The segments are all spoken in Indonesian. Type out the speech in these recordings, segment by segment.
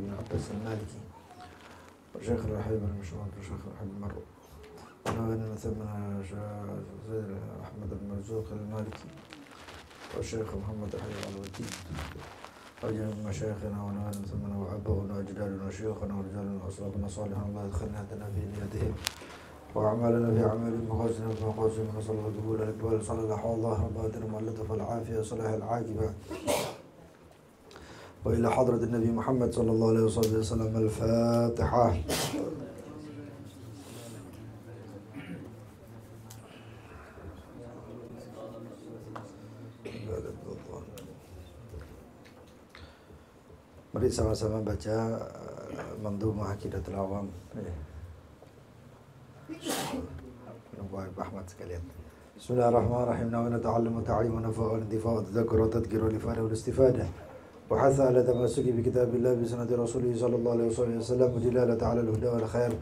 بن عباس المالكي وشيخ الحبيب المشهور وشيخ الحبيب المرء ونوال مثمنا زيد أحمد بن مرزوق المالكي والشيخ محمد يحيى الودين وجميع مشايخنا ونوال مثمنا وأبونا وأجدادنا وشيوخنا ورجالنا وأصحابنا صالحا الله يدخلنا هدنا في نيتهم وأعمالنا في أعمالهم ومقاصدنا في مقاصدهم ونسأل الله قبول الإقبال صلى الله عليه الله وبادنا واللطف والعافية وصلاح العاقبة وإلى حضرة النبي محمد صلى الله عليه وسلم الفاتحة. Mari sama-sama baca Mandhumah Aqidatul Awam. Pak Ahmad sekalian. Bismillahirrahmanirrahim. Wa nata'allamu ta'liman wa nafa'u intifa'u tadhakkur wa tadhkir wa lifa'ah wal istifadah. Wa hatha ala tamassuki bi kitabillah bi sunnati rasulih sallallahu alaihi wasallam dilalata ala al-huda wal khair.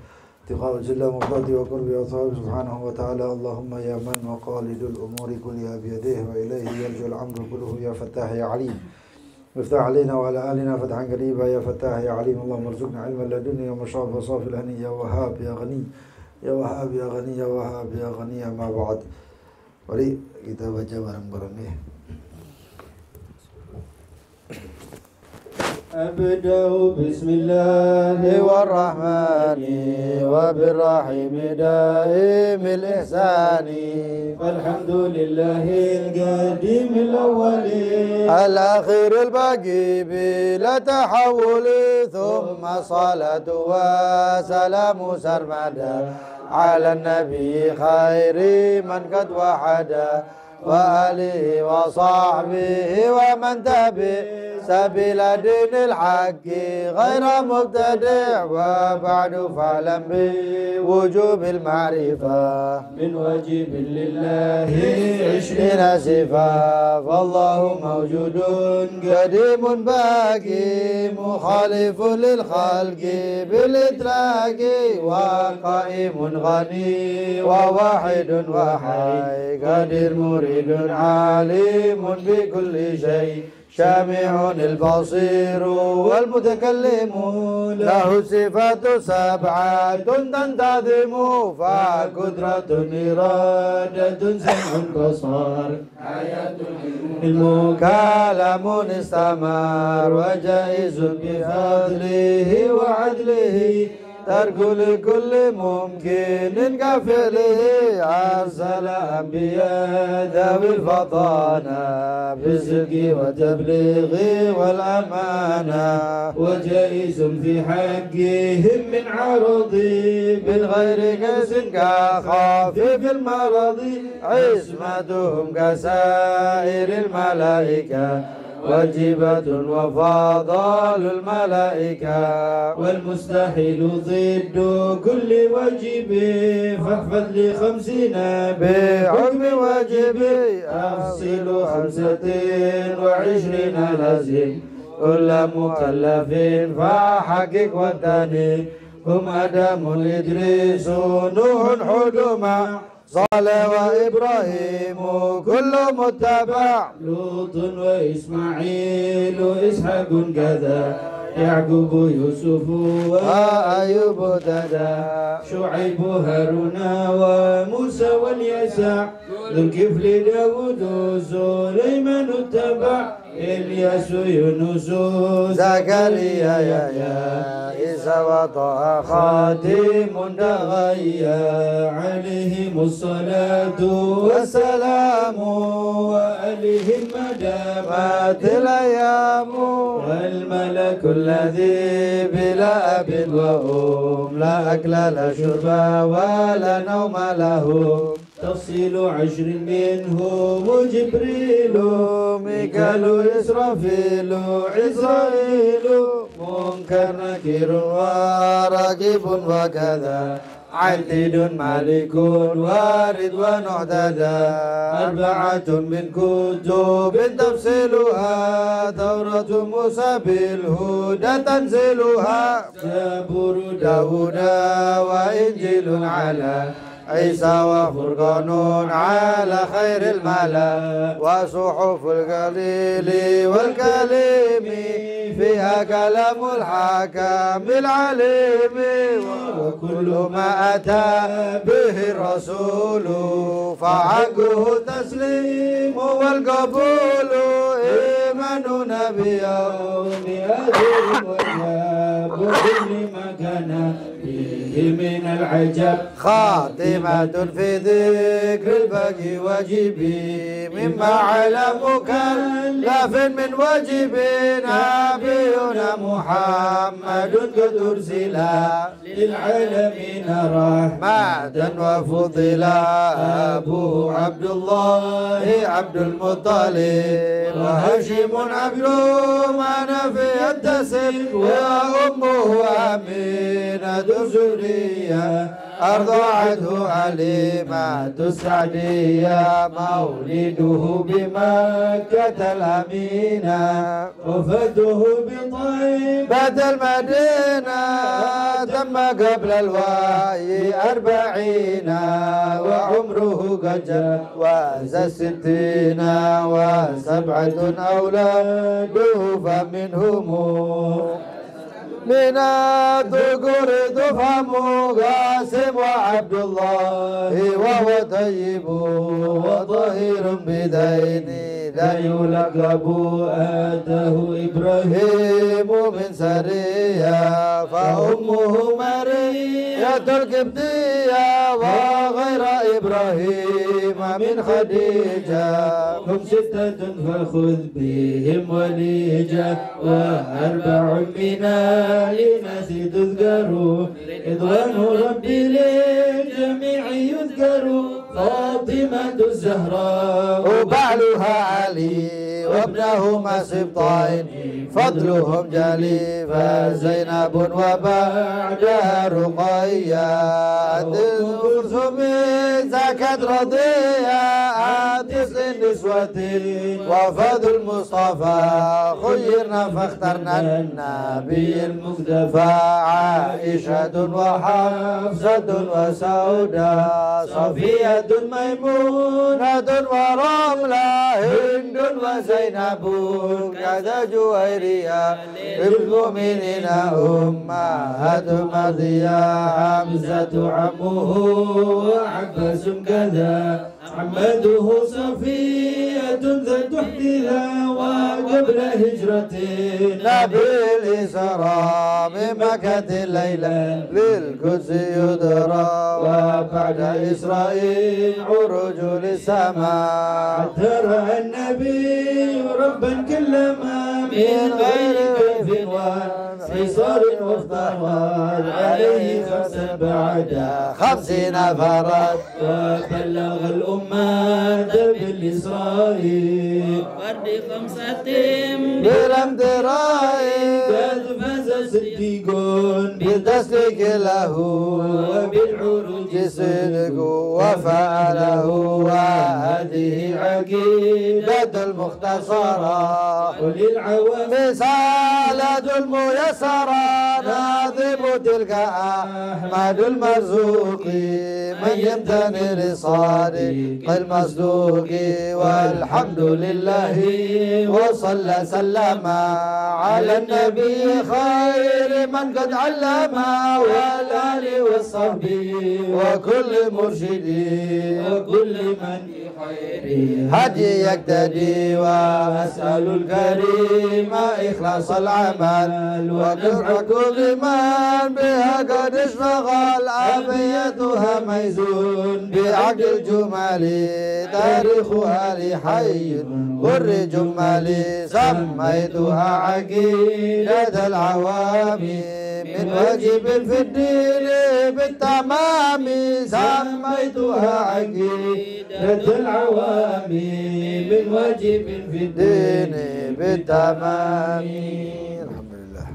Tiqa'u jalla mubtadi wa qurbi wa thawabi subhanahu wa ta'ala. Allahumma ya man maqalidul umuri kulliha bi yadihi wa ilayhi yarju al-amru kulluhu ya fattah ya alim. مفتاح علينا وعلى آلنا فتحا قريبا يا فتاح يا عليم. اللهم ارزقنا علما لدنيا ومشرب وصافي الهني يا وهاب يا غني يا وهاب يا غني يا وهاب يا غني. ما بعد. Mari kita baca bareng-bareng nih. أبدأ بسم الله والرحمن وبالرحيم دائم الإحسان فالحمد لله القديم الأول الأخير الباقي بلا تحول ثم صلاة وسلام سرمدا على النبي خير من قد وحد وآله وصحبه ومن تبع سبيل دين الحق غير مبتدع. وبعد فاعلم بوجوب المعرفة من واجب لله 20 صفة فالله موجود قديم باقي مخالف للخلق بالإطلاق وقائم غني وواحد وحي قدير مريد عليم بكل شيء شامع البصير والمتكلم له صفات سبعة تنتظم فقدرة إرادة سمع بصر آيات علم كلام استمر وجائز بفضله وعدله ترك لكل ممكن كفعله. أرسل أنبياء ذوي الفطانة بالصدق والتبليغ والأمانة وجائز في حقهم من عرض من غير كس كخافف المرض. عصمتهم كسائر الملائكة واجبة وفضال الملائكة والمستحيل ضد كل واجب فاحفظ ل50 بحكم واجب. أفصل 25 لازم كل مكلف فحقق وتاني هم آدم إدريس نوح حدما صالح وإبراهيم كل متبع لوط وإسماعيل إسحاق كذا يعقوب يوسف وأيوب تدا شعيب هارون وموسى واليسع ذو الكفل داود سليمان اتبع إلياس يونس زكريا يحيى عيسى وطه خاتم دغيا عليهم الصلاة والسلام وآلهم مدامات الأيام والملك الذي بلا أب وأم لا أكل لا شرب ولا نوم له تفصيل 10 منهم جبريل ميكال إسرافيل عزرائيل منكر نكير وراكب وكذا عتيد مالك وارد ونعتدى 4 من كتب تفصيلها توراة موسى بالهدى تنزيلها زبور داود وإنجيل على عيسى وفرقان على خير الملا وصحف القليل والكليم فيها كلام الحكم العليم وكل ما أتى به الرسول فحقه التسليم والقبول إيماننا بيوم أجر وجاب وكل ما كان فيه من العجب خاتمة في ذكر الباقي واجبي مما على مكلف من واجب نبينا محمد قد أرسل للعالمين رحمة وفضلا أبوه عبد الله عبد المطلب وهاشم عبد مناف ينتسب وأمه أمينة زرية أرضعته عليمة السعدية مولده بمكة الأمينة وفاته بطيبة المدينة تم قبل الوحي 40 وعمره قد جاوز 60 و7 أولاده فمنهم من الذكور دفهم قاسم وعبد الله وهو طيب وطهير بدين لا يلقب آته إبراهيم من سرية فأمه مرية القبطية وغير إبراهيم من خديجة هم 6 فخذ بهم وليجة و4 من الناس تذكروا رضوان ربي للجميع يذكروا فاطمة الزهراء وبعلها علي وابنهما سبطين فضلهم جلي فزينب وبعدها رقية كلثوم زكت رضية 9 نسوة وفد المصطفى خيرنا فاخترنا النبي المصطفى عائشة وحفصة وسوداء صفية ميمونة ورملة هند وزينب كذا جويرية المؤمنين أمهات مرضية حمزة عمه وعباس كذا عمته صفية ذات احتذا وقبل هجرة نبي الإسراء من مكة الليلة للقدس يدرى وبعد إسرائيل عروج للسماء ترى النبي ربا كلما من غير كيف وحصار وافترض عليه 5 بعد 50 فرد وبلغ الأمة بالإسرائيل فرد 5 بلم درائي قد فاز صديق بالتصديق له وبالعروج صدق وفعله وهذه عقيدة المختصرة وللعوام رسالة الميسرة ناظم تلك أحمد المرزوق من يمتني لصادق المصدوق والحمد لله وصلى سلم على النبي خير من قد علم والآل والصحب وكل مرشد وكل من بخير هدي يقتدي وأسأل الكريم إخلاص العمل ودفع كل من بها قد اشتغل أبيتها ميزون بعقد الجمال تاريخها لحي غر جمالي سميتها عقيدة العوام من واجب في الدين بالتمام سميتها عقيدة العوام من واجب في الدين بالتمام. الحمد لله.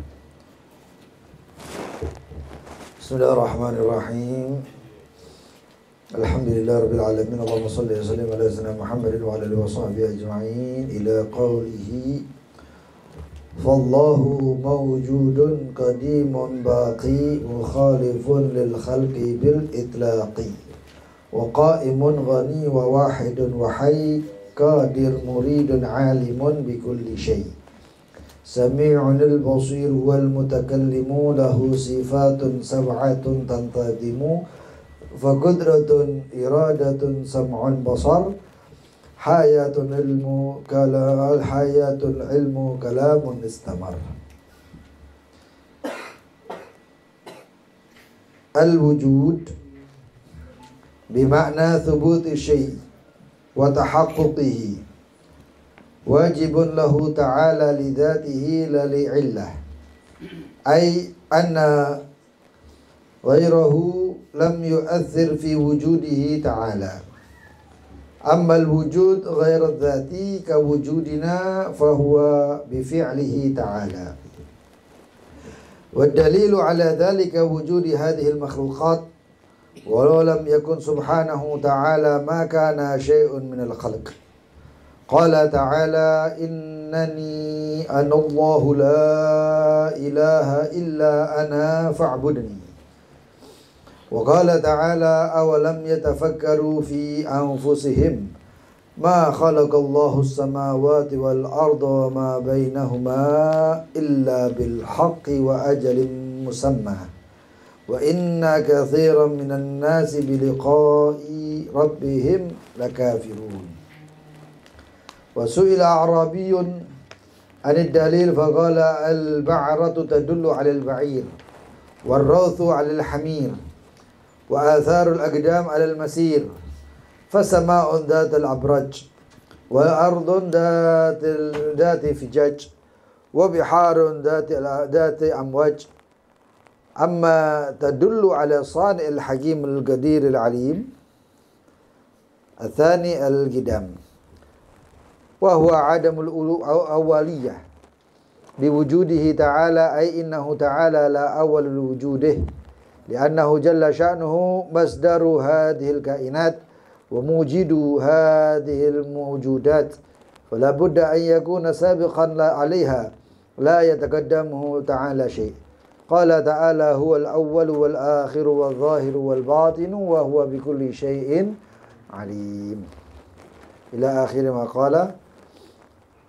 بسم الله الرحمن الرحيم. الحمد لله رب العالمين. اللهم صل وسلم على سيدنا محمد وعلى اله وصحبه اجمعين الى قوله فالله موجود قديم باقي مخالف للخلق بالإطلاق wa qa'imun ghani wa wahidun wa hayy qadir muridun alimun bi kulli syai'. Sami'un al-basir wal mutakallimu lahu sifatun sab'atun tantadimu fa qudratun iradatun sam'un basar hayatun ilmu kalamun istamar. Al-wujud bimakna thubuti syai' wa tahaqquqihi wajibun lahu ta'ala lidatihi la li'illah ay anna ghairahu lam yu'athir fi wujudihi ta'ala. Amma al-wujud ghair dzati ka wujudina fahuwa bifi'lihi ta'ala. Wad-dalilu ala dhalika wujudi hadhihi al-makhluqat walau lam yakun subhanahu ta'ala ma kana syai'un min al-khalq. Qala ta'ala innani anallahu la ilaha illa ana fa'budni. Wa qala ta'ala awalam yatafakkaru fi anfusihim ma khalaqallahu as-samawati wal arda wa ma bainahuma illa bil haqqi wa ajalin musamma wa inna katsiran minan nasi bi liqa'i rabbihim lakafirun. وسئل أعرابي عن الدليل فقال البعرة تدل على البعير والروث على الحمير وآثار الأقدام على المسير فسماء ذات الأبراج وأرض ذات فجاج وبحار ذات أمواج أما تدل على صانع الحكيم القدير العليم الثاني القدام وهو عدم الأولية بوجوده تعالى أي إنه تعالى لا أول لوجوده لأنه جل شأنه مصدر هذه الكائنات وموجد هذه الموجودات فلا بد أن يكون سابقا عليها لا يتقدمه تعالى شيء. قال تعالى هو الأول والآخر والظاهر والباطن وهو بكل شيء عليم إلى آخر ما قال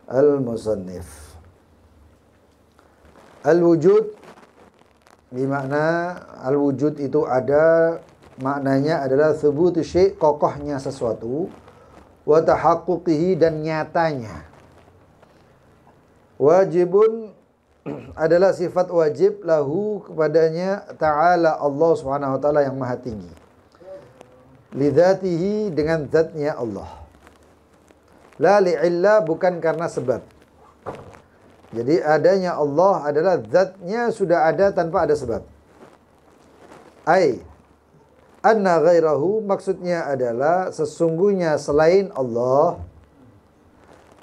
al-musannif. Al-wujud bermakna al-wujud itu ada maknanya adalah thubutu syai', kokohnya sesuatu, wa tahaqquqihi dan nyatanya. Wajibun adalah sifat wajib lahu kepadanya ta'ala Allah Subhanahu wa taala yang maha tinggi. Lidzatihi dengan zatnya Allah. La li'illah bukan karena sebab. Jadi adanya Allah adalah zatnya sudah ada tanpa ada sebab. Ai anna ghairahu maksudnya adalah sesungguhnya selain Allah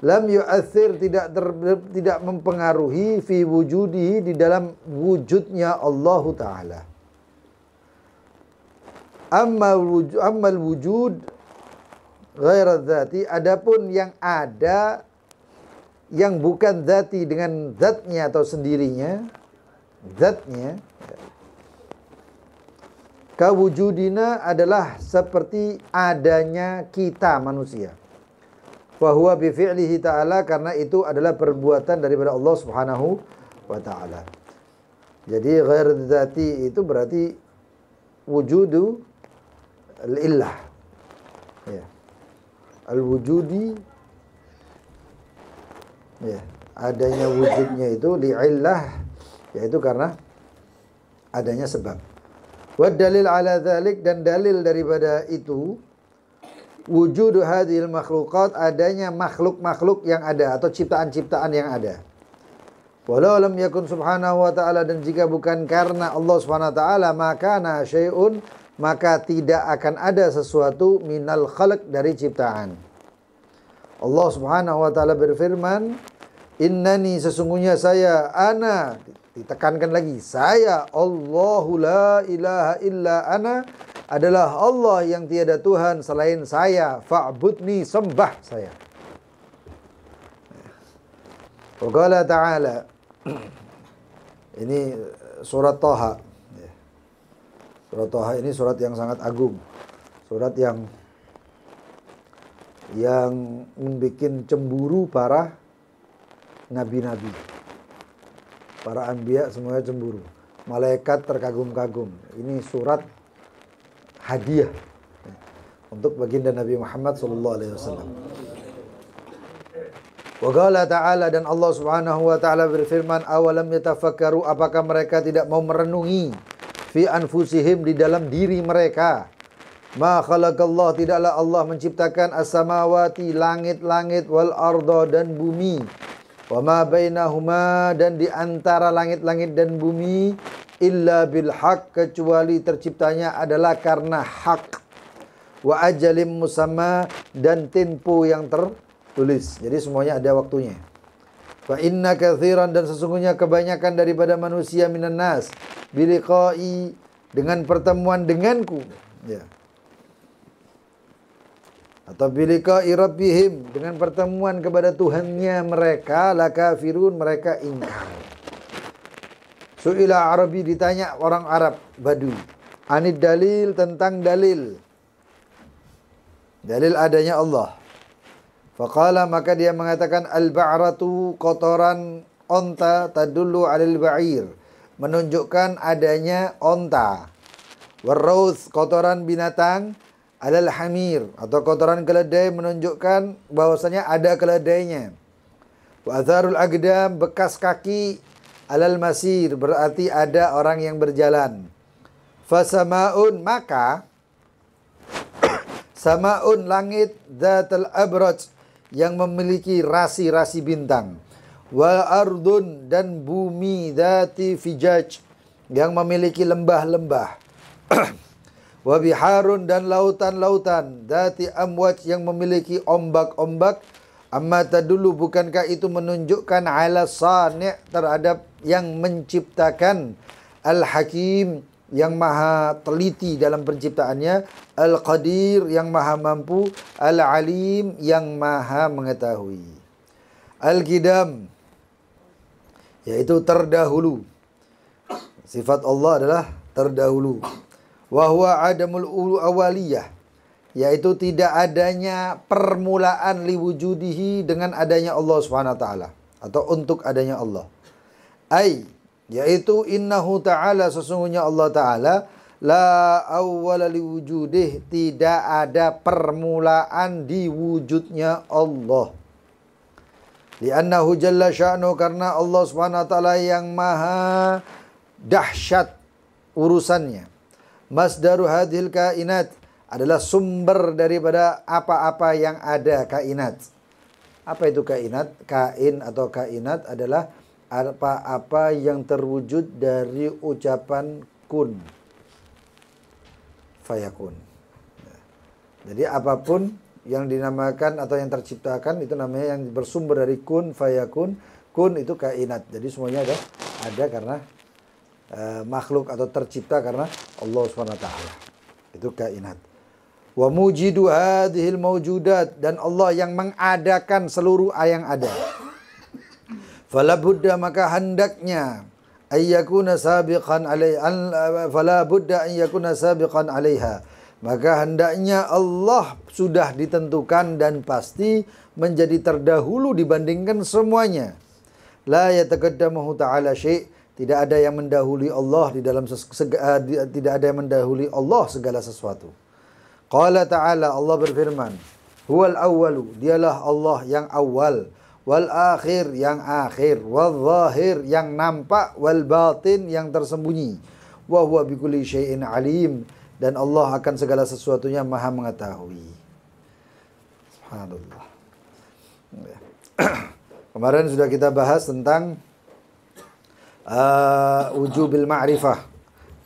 lam yu'athir tidak mempengaruhi fi wujudihi di dalam wujudnya Allah Ta'ala. Ammal wujud ghair dzati, adapun yang ada yang bukan dzati dengan zatnya atau sendirinya, zatnya kawujudina adalah seperti adanya kita manusia. Wa huwa bi fi'lihi ta'ala, karena itu adalah perbuatan daripada Allah Subhanahu wa ta'ala. Jadi ghair dzati itu berarti wujudu al-illah. Ya. Al-wujudi, ya, adanya wujudnya itu li'illah, yaitu karena adanya sebab. Wa dalil ala dzalik, dan dalil daripada itu wujudu hadhil makhluqat, adanya makhluk-makhluk yang ada atau ciptaan-ciptaan yang ada. Walau lam yakun subhanahu wa ta'ala, dan jika bukan karena Allah subhanahu wa ta'ala, maka na syai'un, maka tidak akan ada sesuatu minal khalq dari ciptaan. Allah Subhanahu wa taala berfirman, innani sesungguhnya saya, ana, ditekankan lagi, saya Allahu la ilaha illa ana, adalah Allah yang tiada Tuhan selain saya, fa'budni, sembah saya. Wa qala ta'ala, ini surat Thaha. Surat Thaha ini surat yang sangat agung. Surat yang membuat cemburu para nabi-nabi. Para anbiya semuanya cemburu. Malaikat terkagum-kagum. Ini surat hadiah untuk baginda Nabi Muhammad SAW. Wa qala ta'ala, dan Allah Subhanahu wa ta'ala berfirman, awalam yatafakkaru, apakah mereka tidak mau merenungi fi anfusihim, di dalam diri mereka, ma khalaqallah, tidaklah Allah menciptakan as-samawati, langit-langit, wal arda, dan bumi, wa ma bainahuma, dan di antara langit-langit dan bumi, illa bil haq, kecuali terciptanya adalah karena hak, wa ajalim musamma, dan tempo yang tertulis. Jadi semuanya ada waktunya. Fa inna katsiran, dan sesungguhnya kebanyakan daripada manusia, minan nas, biliqai, dengan pertemuan denganku, ya, atau biliqai rabbihim, dengan pertemuan kepada Tuhannya mereka, lakafirun, mereka ingkar. Su'ila Arabi, ditanya orang Arab Badui, anid dalil, tentang dalil adanya Allah. Faqala, maka dia mengatakan, al-ba'ratu, kotoran onta, tadullu 'alal ba'ir, menunjukkan adanya onta. Warraus, kotoran binatang, 'alal hamir, atau kotoran keledai, menunjukkan bahwasanya ada keledainya. Wa atharul aqdam, bekas kaki, 'alal masir, berarti ada orang yang berjalan. Fasamaun, maka samaun, langit, dzatul abraj, yang memiliki rasi-rasi bintang. Wal ardun, dan bumi, dzati fijaj, yang memiliki lembah-lembah. Wa biharun, dan lautan-lautan, dzati amwaj, yang memiliki ombak-ombak. Amma tadulu, bukankah itu menunjukkan ala sani', terhadap yang menciptakan, al-hakim, yang maha teliti dalam penciptaannya, al-qadir, yang maha mampu, al-alim, yang maha mengetahui. Al-qidam, yaitu terdahulu. Sifat Allah adalah terdahulu. Wa huwa adamul awaliyah, yaitu tidak adanya permulaan liwujudihi, dengan adanya Allah Subhanahu wa taala, atau untuk adanya Allah. Yaitu innahu ta'ala, sesungguhnya Allah Ta'ala, la awwala liwujudih, tidak ada permulaan di wujudnya Allah. Li'annahu jalla sya'nu, karena Allah Subhanahu wa taala yang maha dahsyat urusannya. Masdaru hadhil kainat, adalah sumber daripada apa-apa yang ada, kainat. Apa itu kainat? Kain atau kainat adalah apa-apa yang terwujud dari ucapan kun, fayakun. Jadi apapun yang dinamakan atau yang terciptakan, itu namanya yang bersumber dari kun, fayakun. Kun itu kainat. Jadi semuanya ada karena makhluk atau tercipta karena Allah Subhanahu wa taala. Itu kainat. Wa mujidu hadhil mawjudat, dan Allah yang mengadakan seluruh yang ada. Fala budda, maka hendaknya, ayyakuna sabiqan alaiha, fala budda an yakuna sabiqan alaiha, maka hendaknya Allah sudah ditentukan dan pasti menjadi terdahulu dibandingkan semuanya. La yataqaddamuhu ta'ala syai', tidak ada yang mendahului Allah di dalam tidak ada yang mendahului Allah segala sesuatu. Qala ta'ala, Allah berfirman, huwal awwalu, dialah Allah yang awal, wal akhir, yang akhir, wal zahir, yang nampak, wal batin, yang tersembunyi, wa huwa bikulli syai'in alim, dan Allah akan segala sesuatunya maha mengetahui. Subhanallah. Kemarin sudah kita bahas tentang wujubil ma'rifah,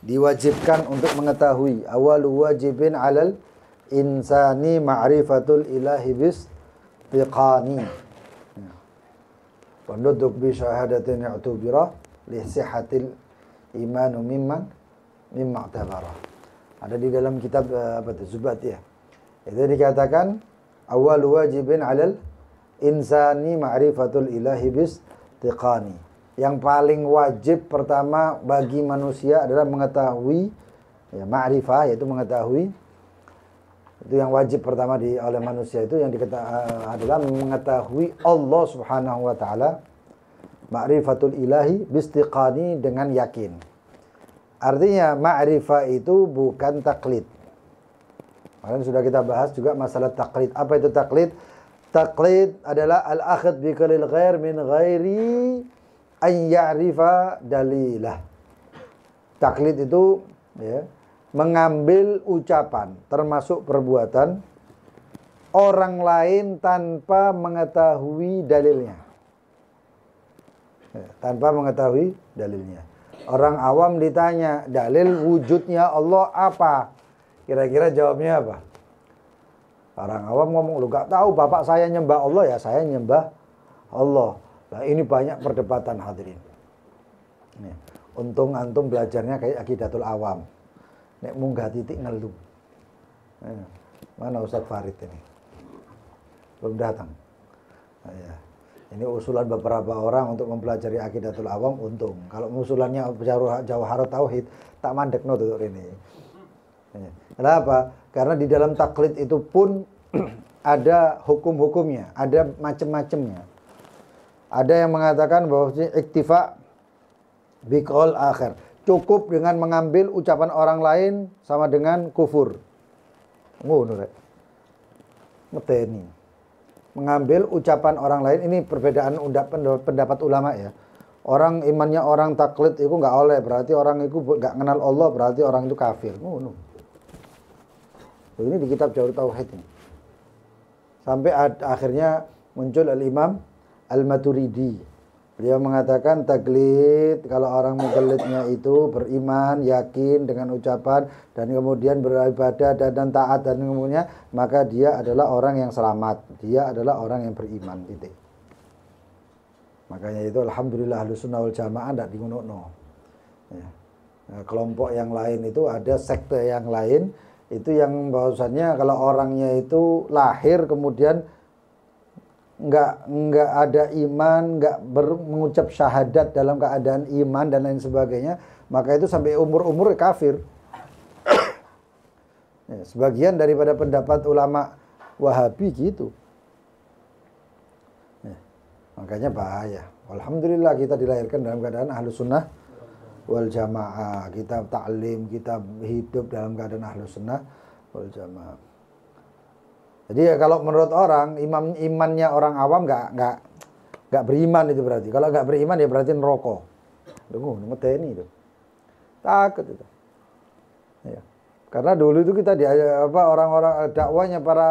diwajibkan untuk mengetahui. Awalu wajibin alal insani ma'rifatul ilahi bis tiqani. Penduduk bi syahadatin i'tubira li sihhatil imanu mimma tabara. Ada di dalam kitab Zubat ya. Itu dikatakan awal wajibin 'alal insani ma'rifatul ilahi bis tiqani. Yang paling wajib pertama bagi manusia adalah mengetahui, ya, ma'rifah, yaitu mengetahui Itu yang wajib pertama oleh manusia itu yang adalah mengetahui Allah Subhanahu wa taala, ma'rifatul ilahi bistiqani, dengan yakin. Artinya ma'rifah itu bukan taklid. Kemarin sudah kita bahas juga masalah taklid. Apa itu taklid? Taklid adalah al-akhd bi qalil ghair min ghairi an ya'rifa dalilah. Taklid itu ya, mengambil ucapan termasuk perbuatan orang lain tanpa mengetahui dalilnya. Ya, tanpa mengetahui dalilnya. Orang awam ditanya, dalil wujudnya Allah apa? Kira-kira jawabnya apa? Orang awam ngomong, lu gak tahu bapak saya nyembah Allah, ya saya nyembah Allah. Nah, ini banyak perdebatan hadirin. Nih, untung antum belajarnya kayak Aqidatul Awam. Nek munggah titik ngelu. Mana Ustadz Farid ini? Belum datang. Nah, ya. Ini usulan beberapa orang untuk mempelajari Aqidatul Awam, untung. Kalau usulannya Jawharut Tauhid, tak mandek no tuh ini. Kenapa? Karena di dalam taklid itu pun ada hukum-hukumnya, ada macam-macamnya. Ada yang mengatakan bahwa iktifa biqaul akhir, cukup dengan mengambil ucapan orang lain sama dengan kufur. Ngono rek. Meteni. Mengambil ucapan orang lain, ini perbedaan pendapat ulama ya. Orang imannya orang taklid itu enggak oleh, berarti orang itu enggak kenal Allah, berarti orang itu kafir. Ngono. Ini di kitab Jawharut Tauhid ini. Sampai akhirnya muncul Al-Imam Al-Maturidi. Beliau mengatakan taklid, kalau orang mukallidnya itu beriman, yakin dengan ucapan, dan kemudian beribadah dan taat, dan kemudian maka dia adalah orang yang selamat. Dia adalah orang yang beriman. Titik. Makanya itu alhamdulillah Ahlussunnah wal Jamaah tidak digunukno. Ya. Nah, kelompok yang lain itu ada sekte yang lain itu yang bahwasannya kalau orangnya itu lahir kemudian nggak ada iman, nggak mengucap syahadat dalam keadaan iman dan lain sebagainya, maka itu sampai umur kafir. Ya, sebagian daripada pendapat ulama Wahabi gitu. Ya, makanya bahaya. Alhamdulillah kita dilahirkan dalam keadaan Ahlus Sunnah wal Jamaah. Kita ta'lim, kita hidup dalam keadaan Ahlus Sunnah wal Jamaah. Jadi ya kalau menurut orang imannya orang awam nggak beriman itu berarti. Kalau nggak beriman ya berarti neraka. Tunggu, ini itu. Takut itu. Ya. Karena dulu itu kita orang-orang dakwanya para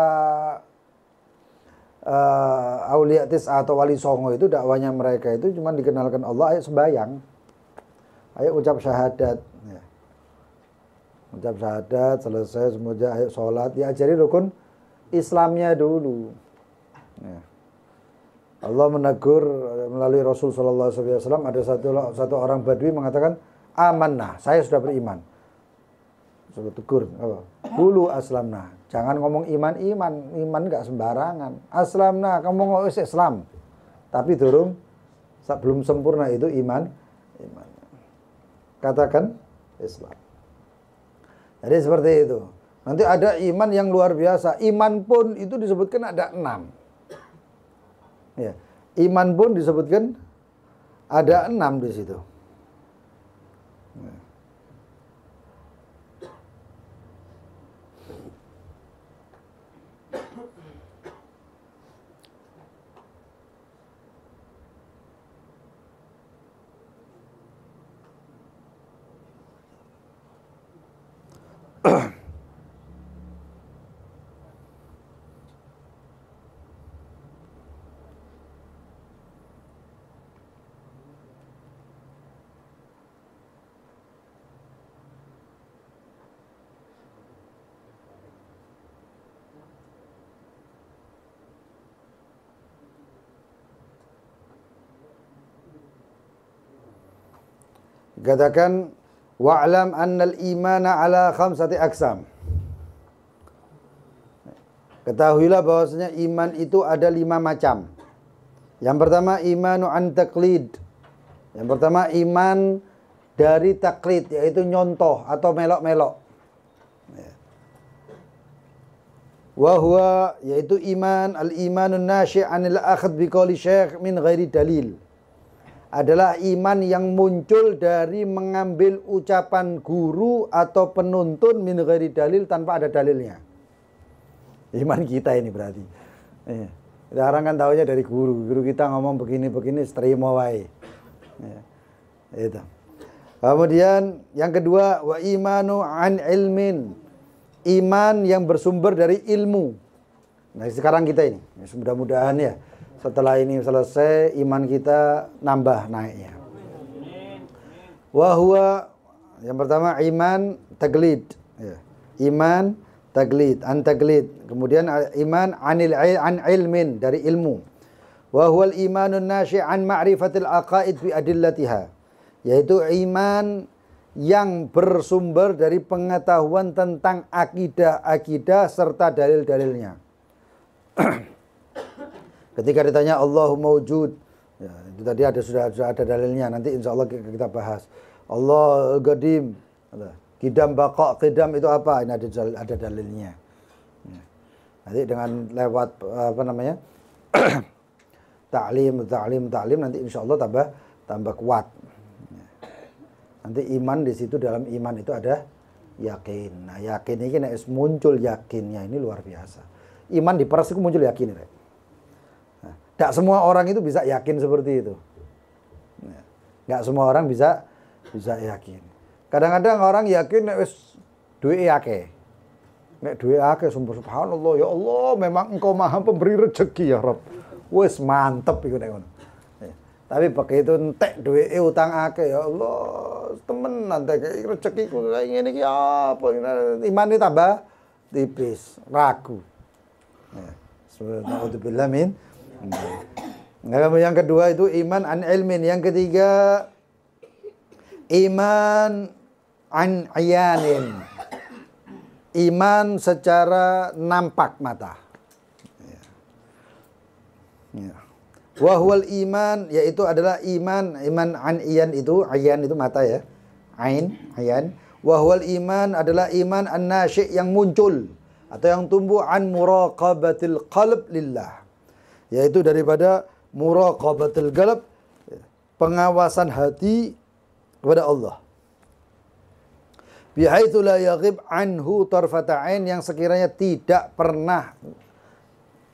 aulia tis'ah atau wali songo itu dakwanya mereka itu cuma dikenalkan Allah, ayo sembahyang. Ayo ucap syahadat. Ya. Ucap syahadat selesai semuanya ayo sholat. Diajari rukun Islamnya dulu. Ya. Allah menegur melalui Rasul sallallahu alaihi wasallam, ada satu orang Badui mengatakan, "Amanah, saya sudah beriman." Sudah tegur, apa? Dulu aslamna. Jangan ngomong iman enggak sembarangan. Aslamna, kamu ngomong Islam. Tapi belum sempurna itu iman. Katakan Islam. Jadi seperti itu. Nanti ada iman yang luar biasa. Iman pun itu disebutkan ada 6. Ya. Iman pun disebutkan ada 6 di situ. Ya. Katakan wa'lam annal imana ala khamsati aqsam. Ketahuilah bahwasanya iman itu ada 5 macam. Yang pertama imanu an taqlid. Yang pertama iman dari taklid, yaitu nyontoh atau melok-melok. Wa huwa yaitu iman al-imanun nasyi' 'anil akhd biqauli syekh min ghairi dalil. Adalah iman yang muncul dari mengambil ucapan guru atau penuntun min ghairi dalil tanpa ada dalilnya. Iman kita ini berarti. Sekarang kan tahunya dari guru. Guru kita ngomong begini-begini, terima wae. Itu. Kemudian yang kedua, wa imanu an ilmin. Iman yang bersumber dari ilmu. Nah sekarang kita ini, mudah-mudahan ya, setelah ini selesai, iman kita nambah naiknya. Wa huwa, yang pertama iman taglid. Iman taglid, an taglid. Kemudian iman an ilmin, dari ilmu. Wa huwal imanun nasyi' an ma'rifatil aqaid bi adillatiha. Yaitu iman yang bersumber dari pengetahuan tentang akidah-akidah serta dalil-dalilnya. Ketika ditanya Allahu mawjud, ya, itu tadi sudah ada dalilnya. Nanti insya Allah kita bahas. Allah qadim, qidam baqa, qidam itu apa? Ini ada dalilnya. Ya. Nanti dengan lewat ta'lim nanti insya Allah tambah kuat. Nanti iman di situ, dalam iman itu ada yakin. Nah, yakin ini muncul yakinnya ini luar biasa. Iman diperas itu muncul yakin. Nah, tidak semua orang itu bisa yakin seperti itu. Nggak semua orang bisa yakin. Kadang-kadang orang yakin duwe akeh. Nek duwe akeh subhanallah, ya Allah, memang Engkau Maha pemberi rezeki ya Rabb. Wis mantep iku nek ngono. Tapi begitu entek duweke utang akeh, ya Allah, temenan teh rezekiku kaya ngene iki apa? Imane tambah tipis, ragu. Subhanallah min. Yang kedua itu iman an ilmin, yang ketiga iman an ayanin. Iman secara nampak mata. Ya. Wa huwal iman, yaitu adalah iman an iyan itu, ayan itu mata ya. Ayan. Wa huwal iman adalah iman an nasyi' yang muncul atau yang tumbuh an muraqabatil qalb lillah. Yaitu daripada muraqabatil qalb, pengawasan hati kepada Allah. Bihaitsu la yaghib anhu tarfata ain, yang sekiranya tidak pernah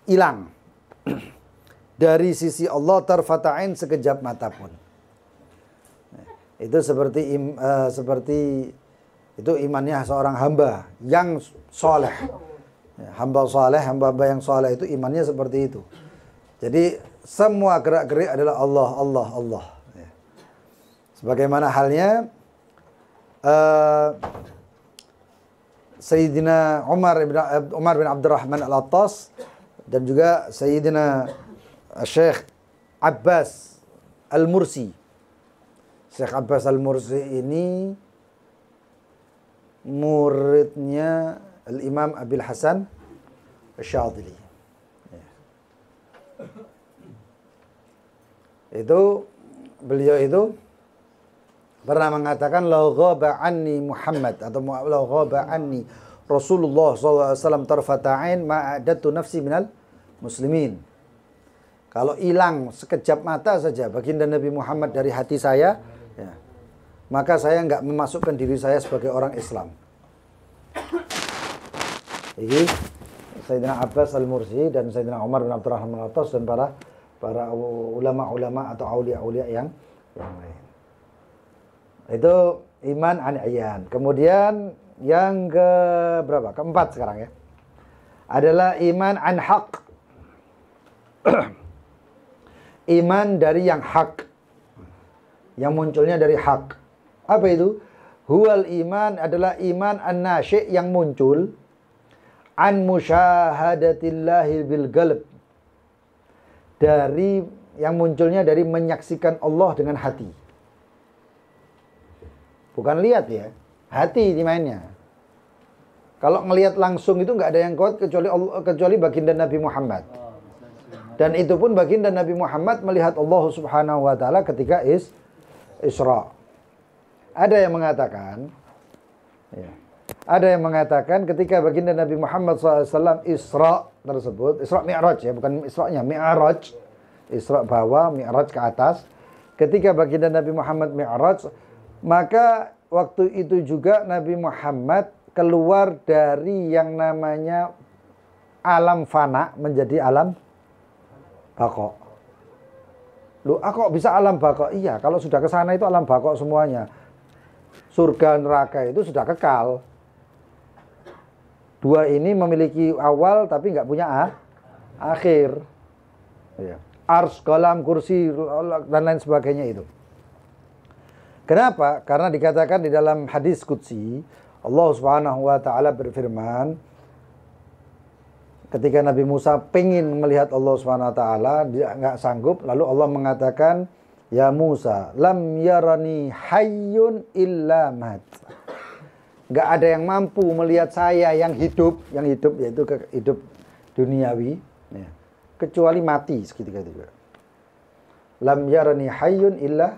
hilang dari sisi Allah tarfata ain sekejap mata pun. Itu seperti itu imannya seorang hamba yang soleh. Hamba soleh, hamba yang soleh itu imannya seperti itu. Jadi semua gerak-gerik adalah Allah. Sebagaimana halnya Sayyidina Umar bin Abdurrahman Al-Attas dan juga Sayyidina Syekh Abbas Al-Mursi. Syekh Abbas Al-Mursi ini muridnya Al-Imam Abil Hasan Asy-Syadzili. Itu beliau itu pernah mengatakan la ghaba anni Muhammad atau la ghaba anni Rasulullah SAW tarfata ain ma'adatu nafsi minal muslimin. Kalau hilang sekejap mata saja baginda Nabi Muhammad dari hati saya, ya, maka saya enggak memasukkan diri saya sebagai orang Islam. Ini Sayyidina Abbas Al-Mursi dan Sayyidina Umar bin Abdurrahman Al-Attas dan para ulama-ulama atau aulia-aulia yang lain. Itu iman an ayan. Kemudian yang berapa? Keempat sekarang ya. Adalah iman an haq. Iman dari yang hak. Yang munculnya dari hak. Apa itu? Huwal iman adalah iman an nasyi' yang muncul an musyahadatillahi bil qalb. Dari yang munculnya dari menyaksikan Allah dengan hati. Bukan lihat ya, hati dimainnya. Kalau ngelihat langsung itu nggak ada yang kuat kecuali baginda Nabi Muhammad. Dan itu pun baginda Nabi Muhammad melihat Allah Subhanahu wa taala ketika Isra. Ada yang mengatakan ya, Ada yang mengatakan ketika baginda Nabi Muhammad SAW Isra tersebut, Isra Mi'raj ya, bukan Isra'nya, Mi'raj. Isra bawah, Mi'raj ke atas. Ketika baginda Nabi Muhammad Mi'raj, maka waktu itu juga Nabi Muhammad keluar dari yang namanya alam fana menjadi alam baqo. Loh, kok bisa alam baqo? Iya, kalau sudah ke sana itu alam baqo semuanya. Surga neraka itu sudah kekal. Dua ini memiliki awal tapi nggak punya akhir. Ya. Ars, qalam, kursi, dan lain sebagainya itu. Kenapa? Karena dikatakan di dalam hadis qudsi, Allah Subhanahu wa taala berfirman, ketika Nabi Musa pengen melihat Allah Subhanahu wa taala, dia nggak sanggup, lalu Allah mengatakan, "Ya Musa, lam yarani hayyun illa mat." Nggak ada yang mampu melihat saya yang hidup yaitu hidup duniawi, ya, kecuali mati seketika itu. Lam yarani hayyun illa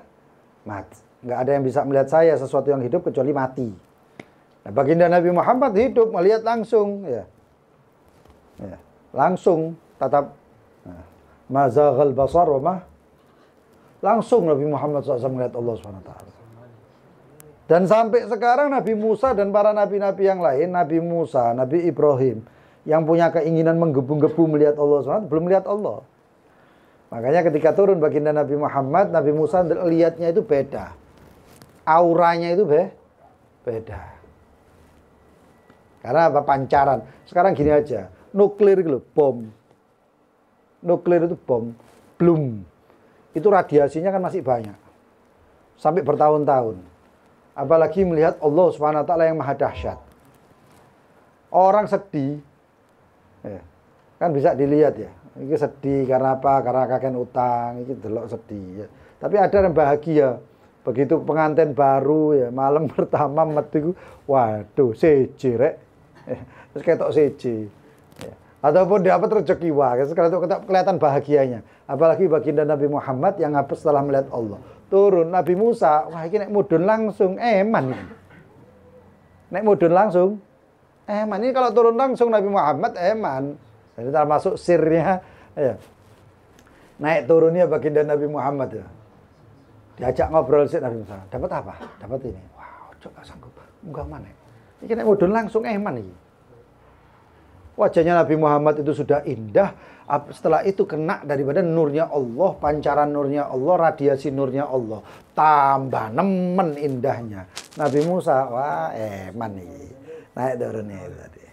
mat. Nggak ada yang bisa melihat saya sesuatu yang hidup kecuali mati. Nah, baginda Nabi Muhammad hidup melihat langsung, ya, langsung tatap. Mazaghal basar wa ma. Langsung Nabi Muhammad SAW melihat Allah SWT. Dan sampai sekarang Nabi Musa dan para nabi-nabi yang lain, Nabi Musa, Nabi Ibrahim, yang punya keinginan menggebu-gebu melihat Allah SWT, belum melihat Allah. Makanya ketika turun baginda Nabi Muhammad, Nabi Musa lihatnya itu beda. Auranya itu beda. Karena apa? Pancaran. Sekarang gini aja, nuklir itu bom. Nuklir itu bom. Belum. Itu radiasinya kan masih banyak. Sampai bertahun-tahun. Apalagi melihat Allah Subhanahu wa taala yang maha dahsyat. Orang sedih, ya, kan bisa dilihat ya. Ini sedih karena apa? Karena kakek utang, ini delok sedih ya. Tapi ada yang bahagia. Begitu pengantin baru ya, malam pertama metu, waduh, seje rek. Terus ketok seje. Ya. Ataupun dapat rezeki, wah, sekarang itu kelihatan bahagianya. Apalagi baginda Nabi Muhammad yang habis setelah melihat Allah. Turun Nabi Musa, wah ini naik mudun langsung, eman ini. Naik mudun langsung, eman. Ini kalau turun langsung Nabi Muhammad, eman. Jadi termasuk sirnya, ya. Naik turunnya baginda Nabi Muhammad ya. Diajak ngobrol sih Nabi Musa. Dapat apa? Dapat ini. Wow, coba sanggup. Enggak mana. Ini naik mudun langsung, eman ini. Wajahnya Nabi Muhammad itu sudah indah. Setelah itu kena daripada nurnya Allah, pancaran nurnya Allah, radiasi nurnya Allah. Tambah nemen indahnya. Nabi Musa, wah eman nih. Naik turunnya itu tadi.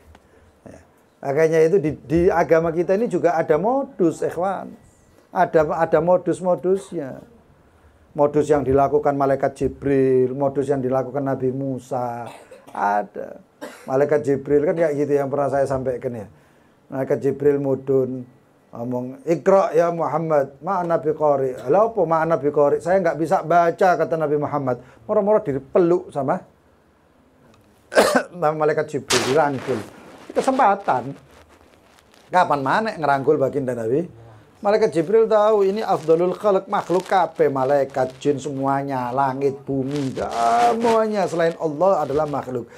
Ya. Makanya itu di agama kita ini juga ada modus, ikhwan. Ada modus-modusnya. Modus yang dilakukan malaikat Jibril, modus yang dilakukan Nabi Musa. Ada. Malaikat Jibril kan kayak gitu yang pernah saya sampaikan ya. Malaikat Jibril mudun ngomong, "Iqra ya Muhammad, ma'ana biqari." Lah apa ma'ana biqari? Saya nggak bisa baca, kata Nabi Muhammad. Murah-murah dipeluk sama malaikat Jibril, dirangkul. Kesempatan. Kapan mana ngerangkul baginda Nabi? Malaikat Jibril tahu ini afdalul khalq, makhluk kabeh, malaikat, jin semuanya, langit, bumi, semuanya selain Allah adalah makhluk.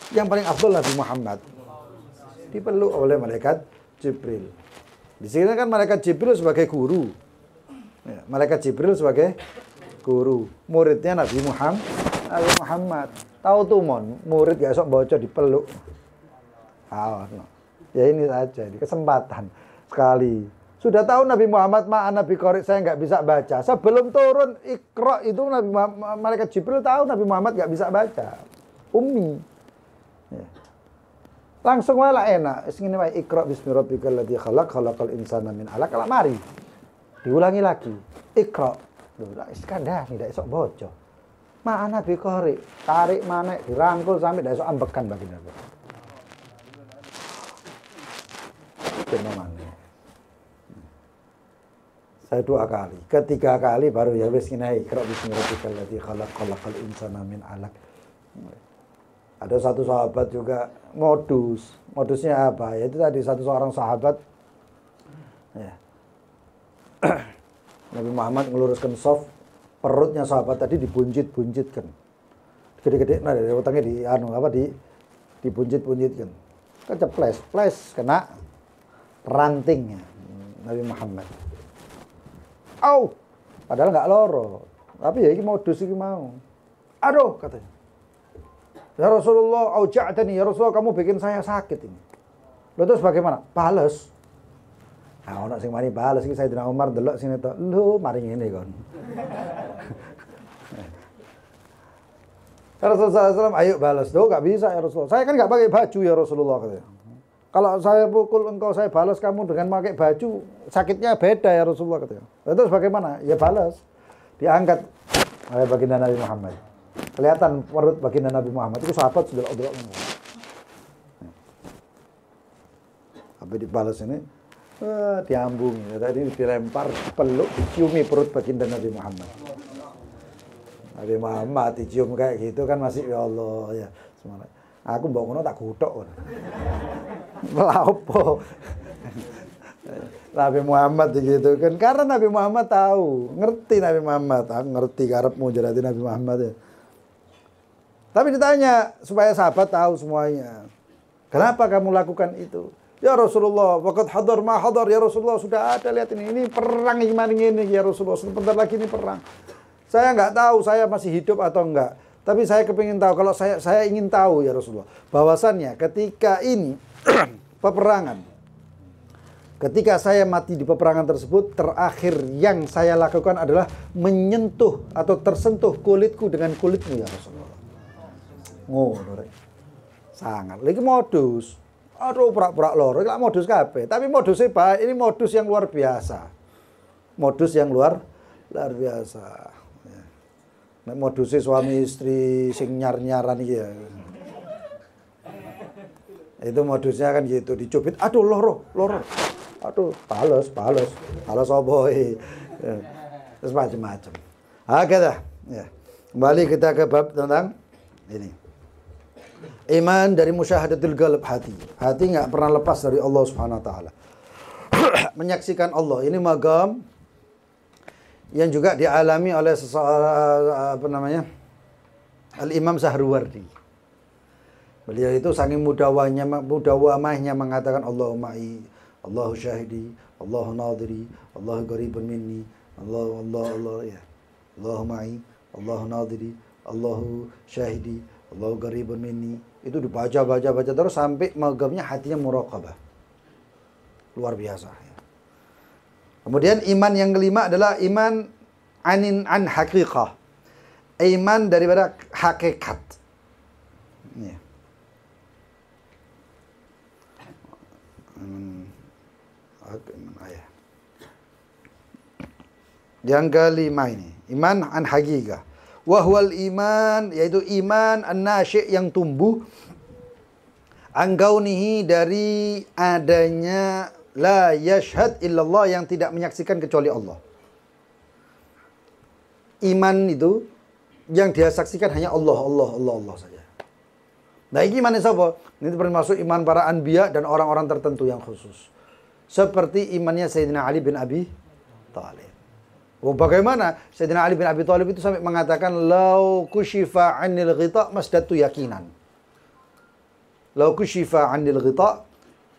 Yang paling afdal Nabi Muhammad. Dipeluk oleh malaikat Jibril. Di sini kan malaikat Jibril sebagai guru. Ya, malaikat Jibril sebagai guru. Muridnya Nabi Muhammad. Tahu tuh murid gak sok baca dipeluk. No. Ya ini saja, ini kesempatan sekali. Sudah tahu Nabi Muhammad ma'ana biqari, saya nggak bisa baca. Sebelum turun Iqra itu malaikat Jibril tahu Nabi Muhammad nggak bisa baca. Ummi. Ya. Langsung malah enak. Ini wae Iqra bismi rabbikal ladzi khalaq, khalaqal insana min 'alaq. Kalau mari diulangi lagi. Iqra. Lho, iskandar tidak esok baca. Ma'ana biqari, tarik mana dirangkul sampai tidak esok ambekan baginda. Fenomena. Saya 2 kali, ketiga kali baru ya wis ngene Iqra bismi rabbikal ladzi khalaq, khalaqal insana min 'alaq. Ada satu sahabat juga modusnya apa? Yaitu tadi seorang sahabat ya. Nabi Muhammad ngeluruskan soft, perutnya sahabat tadi dibunjit-bunjitkan. Gede-gede nah dari utangnya dibuncit-buncitkan. Keceples, ples kena rantingnya Nabi Muhammad. Au, padahal nggak loro. Tapi ya ini modus ini mau. Aduh, katanya. Ya Rasulullah, auja'tani, ya Rasulullah kamu bikin saya sakit ini. Lalu terus bagaimana? Bales. Nah, ono sing mari bales iki Sayyidina Umar delok sini tok. Lho, mari ngene kon. Rasulullah SAW, ayo balas. Tuh gak bisa ya Rasulullah. Saya kan gak pakai baju ya Rasulullah katanya. Kalau saya pukul engkau, saya balas kamu dengan pakai baju, sakitnya beda ya Rasulullah katanya. Terus bagaimana? Ya balas. Diangkat oleh baginda Nabi Muhammad. Kelihatan perut baginda Nabi Muhammad itu sahabat sudah delok. Habis dibalas ini, diambung. Ya, tadi dilempar, peluk, diciumi perut baginda Nabi Muhammad. Nabi Muhammad dicium kayak gitu kan masih ya Allah ya. Semangat. Aku mbok ngono tak guthok. Melapo. Nabi Muhammad gitu kan karena Nabi Muhammad tahu, ngerti Nabi Muhammad, aku ngerti karepmu jadi Nabi Muhammad ya. Tapi ditanya supaya sahabat tahu semuanya. Kenapa kamu lakukan itu? Ya Rasulullah, waqad hadar ma hadar ya Rasulullah, sudah ada lihat ini perang gimana ini ya Rasulullah, sebentar lagi ini perang. Saya nggak tahu saya masih hidup atau enggak. Tapi saya kepingin tahu, kalau saya ingin tahu ya Rasulullah, bahwasannya ketika ini peperangan, ketika saya mati di peperangan tersebut, terakhir yang saya lakukan adalah menyentuh atau tersentuh kulitku dengan kulitmu ya Rasulullah. Ngono rek. Sangat. Lagi modus. Aduh pura-pura loro, iki modus kabeh. Tapi modusnya baik, ini modus yang luar biasa. Modus yang luar biasa. Nek modusnya suami istri sing nyar-nyaran iki ya. Itu modusnya kan gitu, dicubit, aduh loro. Aduh, bales apa ya. Terus macam-macam. Dah. Ya. Kembali kita ke bab tentang ini. Iman dari musyahadatul qalb, hati. Hati enggak pernah lepas dari Allah Subhanahu wa taala. Menyaksikan Allah, ini magam yang juga dialami oleh seseorang Al-Imam Sahrawardi. Beliau itu saking mudawamahnya mengatakan Allahumma ma'i, Allahu syahidi, Allahu nadiri, Allahu qaribun minni, Allah ya. Allahumma ma'i, Allahu nadiri, Allahu syahidi, Allahu qaribun minni. Itu dibaca terus sampai magamnya hatinya muraqabah. Luar biasa ya. Kemudian iman yang kelima adalah iman an haqiqah. Iman daripada hakikat. Ya. Yang kelima ini, iman an haqiqah. Wahwal iman, yaitu iman an-nasyi' yang tumbuh anggaunihi dari adanya la yashhad illallah, yang tidak menyaksikan kecuali Allah. Iman itu yang dia saksikan hanya Allah saja. Nah ini iman siapa? Ini termasuk iman para anbiya dan orang-orang tertentu yang khusus. Seperti imannya Sayyidina Ali bin Abi Thalib. Oh, bagaimana Sayyidina Ali bin Abi Thalib itu sampai mengatakan lau kushifa 'anil ghita masdatu yakinan. Lau kushifa 'anil ghita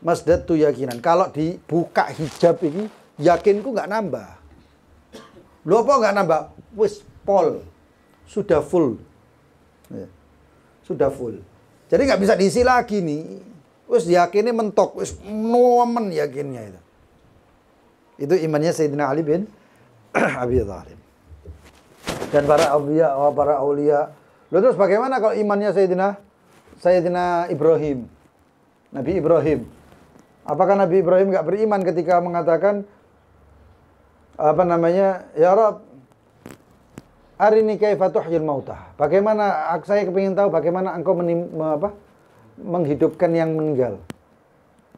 masdatu yakinan. Kalau dibuka hijab ini yakinku enggak nambah. Lho apa enggak nambah? Wis pol. Sudah full. Ya. Sudah full. Jadi enggak bisa diisi lagi nih. Wis yakinnya mentok, wis nomen yakinnya itu. Itu imannya Sayyidina Ali bin Abi Thalib. Dan para aulia. Lalu terus bagaimana kalau imannya Sayyidina Ibrahim? Nabi Ibrahim. Apakah Nabi Ibrahim enggak beriman ketika mengatakan ya Rabb, arini kaifa tuhyil mautah. Bagaimana, saya kepingin tahu bagaimana engkau menghidupkan yang meninggal.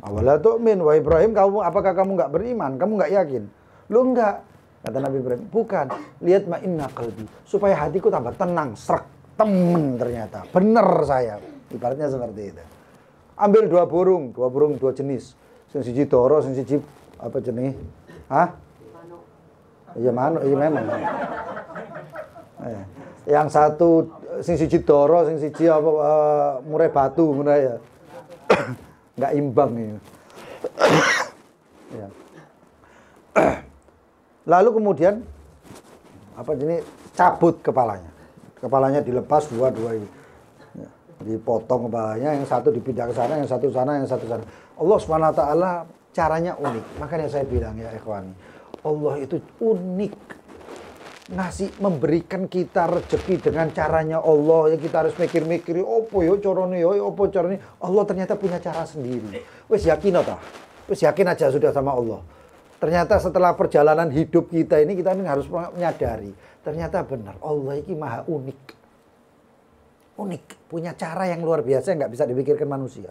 Awala tu'min wa Ibrahim, apakah kamu enggak beriman? Kamu enggak yakin? Lu enggak. Kata Nabi Ibrahim, bukan. Lihat ma'inna qalbi, supaya hatiku tambah tenang, serak, temen ternyata. Bener saya. Ibaratnya seperti itu. Ambil dua burung dua jenis. Sing siji doro, sing siji apa jenis? Hah? Iya manuk, iya memang. Yang satu sing siji doro, sing siji apa murai batu ngono ya. Enggak imbang ya. Ya. Lalu kemudian apa ini cabut kepalanya. Kepalanya dilepas dua-dua ini. Ya. Dipotong kepalanya, yang satu dipindah ke sana, yang satu sana, yang satu sana. Allah Subhanahu wa taala caranya unik. Makanya saya bilang ya ikhwani, Allah itu unik. Memberikan kita rezeki dengan caranya Allah. Ya kita harus mikir-mikir, opo yo carane yo, opo carane. Allah ternyata punya cara sendiri. Wis yakin ta? Wis yakin aja sudah sama Allah. Ternyata setelah perjalanan hidup kita ini harus menyadari, ternyata benar Allah ini maha unik. Unik, punya cara yang luar biasa yang nggak bisa dipikirkan manusia.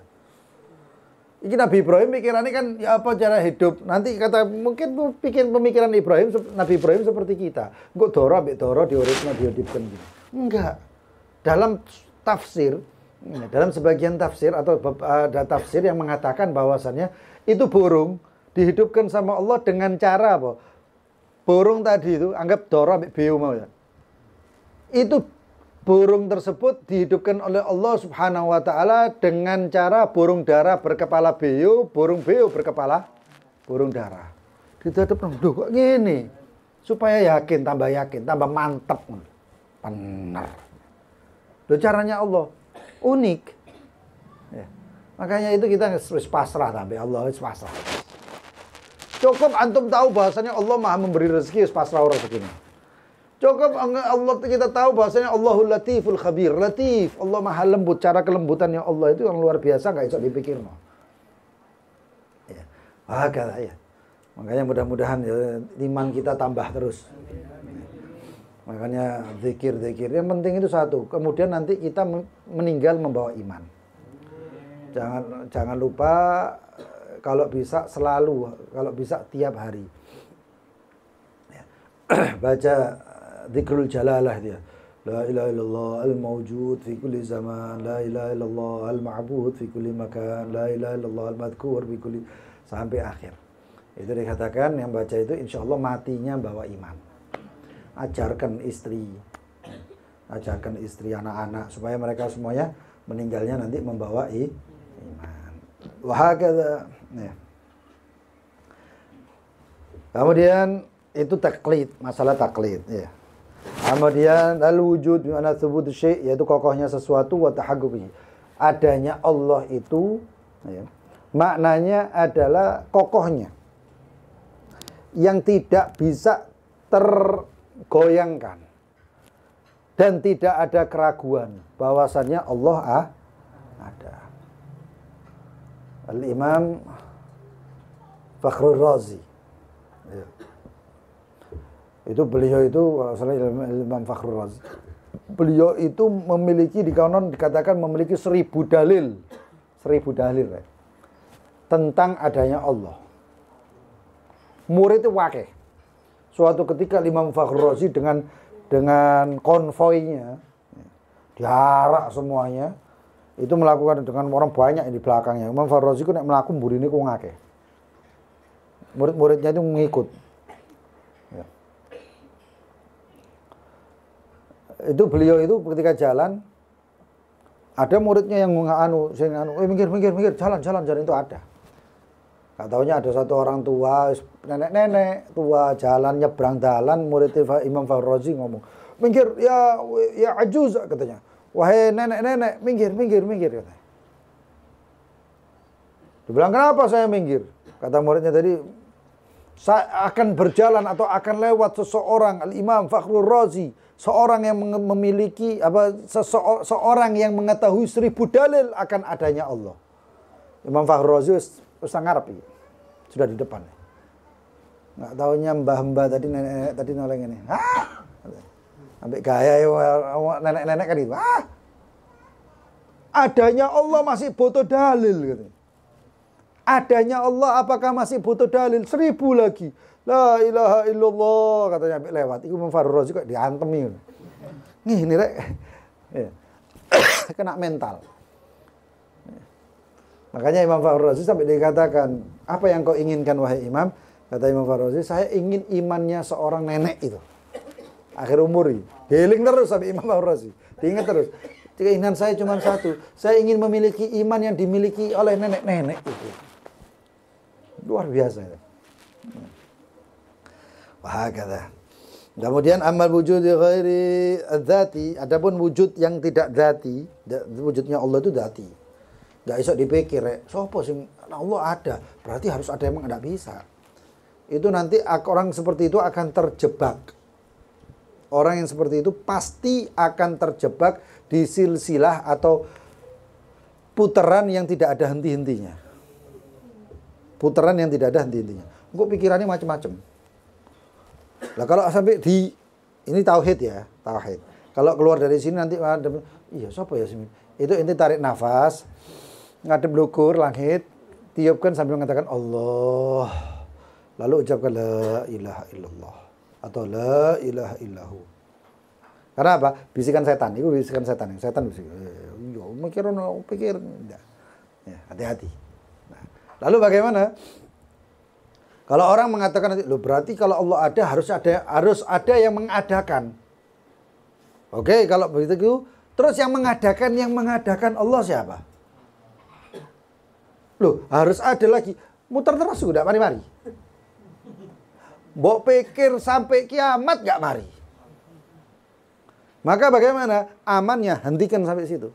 Ini Nabi Ibrahim pikirannya kan ya apa cara hidup. Nanti kata mungkin pemikiran Nabi Ibrahim seperti kita. Engko doro ambek doro diuripkan gitu. Enggak. Dalam tafsir, dalam sebagian tafsir atau ada tafsir yang mengatakan bahwasannya itu burung dihidupkan sama Allah dengan cara apa? Burung tadi itu anggap doro ambek beo mau ya. Itu burung tersebut dihidupkan oleh Allah Subhanahu wa taala dengan cara burung dara berkepala beo, burung beo berkepala burung dara. Dihidupkan lho kok ngene. Supaya yakin, tambah mantep. Benar. Lho caranya Allah unik. Ya. Makanya itu kita harus pasrah sampai Allah harus pasrah. Cukup antum tahu bahasanya Allah Maha memberi rezeki, pasrah rezekinya. Cukup Allah kita tahu bahasanya Allahul Latiful Khabir. Latif, Allah Maha lembut. Cara kelembutannya Allah itu yang luar biasa, enggak bisa dipikir no. Ya. Ya. Makanya mudah-mudahan ya, iman kita tambah terus. Makanya zikir. Yang penting itu satu. Kemudian nanti kita meninggal membawa iman. Jangan lupa kalau bisa selalu, kalau bisa tiap hari. Ya. Baca zikrul jalalah dia. La ilaha illallah al-mawjud fi kulli zaman, la ilaha illallah al-ma'bud fi kulli makan, la ilaha illallah al-madhkur fi kulli sampai akhir. Itu dikatakan yang baca itu insyaallah matinya bawa iman. Ajarkan istri, anak-anak supaya mereka semuanya meninggalnya nanti membawa iman. Wahakadha. Ya. Kemudian itu taklid, masalah taklid. Ya. Kemudian al-wujud bimana thubut syai' yaitu kokohnya sesuatu wa tahaqquqi. Adanya Allah itu ya, maknanya adalah kokohnya yang tidak bisa tergoyangkan dan tidak ada keraguan bahwasannya Allah ada. Al-Imam Fakhrul Razi ya. Itu beliau itu Imam Fakhrul Razi. Beliau itu memiliki dikatakan memiliki 1000 dalil. 1000 dalil ya, tentang adanya Allah. Murid itu wakil. Suatu ketika Imam Fakhrul Razi dengan konvoinya diarak semuanya itu melakukan dengan orang banyak di belakangnya. Imam Fakhrul Razi ku nek mlaku mburine ku ngakeh. Murid-muridnya itu mengikut. Ya. Itu beliau itu ketika jalan ada muridnya yang minggir jalan itu ada. Gak taunya ada satu orang tua, nenek-nenek tua jalan nyebrang jalan, murid Imam Fakhrul Razi ngomong, "Minggir ya ajuz," katanya. "Wahai nenek-nenek, minggir," katanya. Dibilang, "Kenapa saya minggir?" Kata muridnya tadi, "Saya akan berjalan atau akan lewat seseorang, Al-Imam Fakhrul Razi, seorang yang memiliki seorang yang mengetahui 1000 dalil akan adanya Allah." Imam Fakhrul Razi wis ngarep iki. Sudah di depan. Enggak taunya mbah-mbah tadi nenek tadi noleng ini. Sampai gaya nenek-nenek kan itu. Adanya Allah masih butuh dalil katanya. Adanya Allah apakah masih butuh dalil? 1000 lagi. La ilaha illallah katanya sampai lewat. Iku Imam Fakhrul Razi kok diantemi. Ngene rek. Kena mental. Makanya Imam Fakhrul Razi sampai dikatakan, "Apa yang kau inginkan wahai Imam?" Kata Imam Fakhrul Razi, "Saya ingin imannya seorang nenek itu. Akhir umur ini." Geling terus sampai Imam Fakhrul Razi. Diingat terus. Keinginan saya cuma satu. Saya ingin memiliki iman yang dimiliki oleh nenek-nenek itu. Luar biasa. Wah, kata. Kemudian amal wujud ghairi dzati, adapun wujud yang tidak dzati, wujudnya Allah itu dzati. Enggak iso dipikir, sopo sing Allah ada, berarti harus ada yang enggak bisa. Itu nanti orang seperti itu akan terjebak. Orang yang seperti itu pasti akan terjebak di silsilah atau putaran yang tidak ada henti-hentinya. Putaran yang tidak ada henti-hentinya. Kok pikirannya macam-macam. Lah kalau sampai di ini tauhid ya, tauhid. Kalau keluar dari sini nanti ada iya siapa ya sini? Itu inti tarik nafas, ngadep lukur langit, tiupkan sambil mengatakan Allah. Lalu ucapkan la ilaha illallah atau la ilaha illahu. Karena apa? Bisikan setan, itu bisikan setan. Setan bisik. Iya, pikir enggak. Ya, hati-hati. Nah, lalu bagaimana? Kalau orang mengatakan nanti, loh berarti kalau Allah ada harus ada yang mengadakan. Oke, kalau begitu, terus yang mengadakan Allah siapa? Loh, harus ada lagi. Muter terus sudah mari-mari. Mbok pikir sampai kiamat gak mari. Maka bagaimana? Amannya hentikan sampai situ.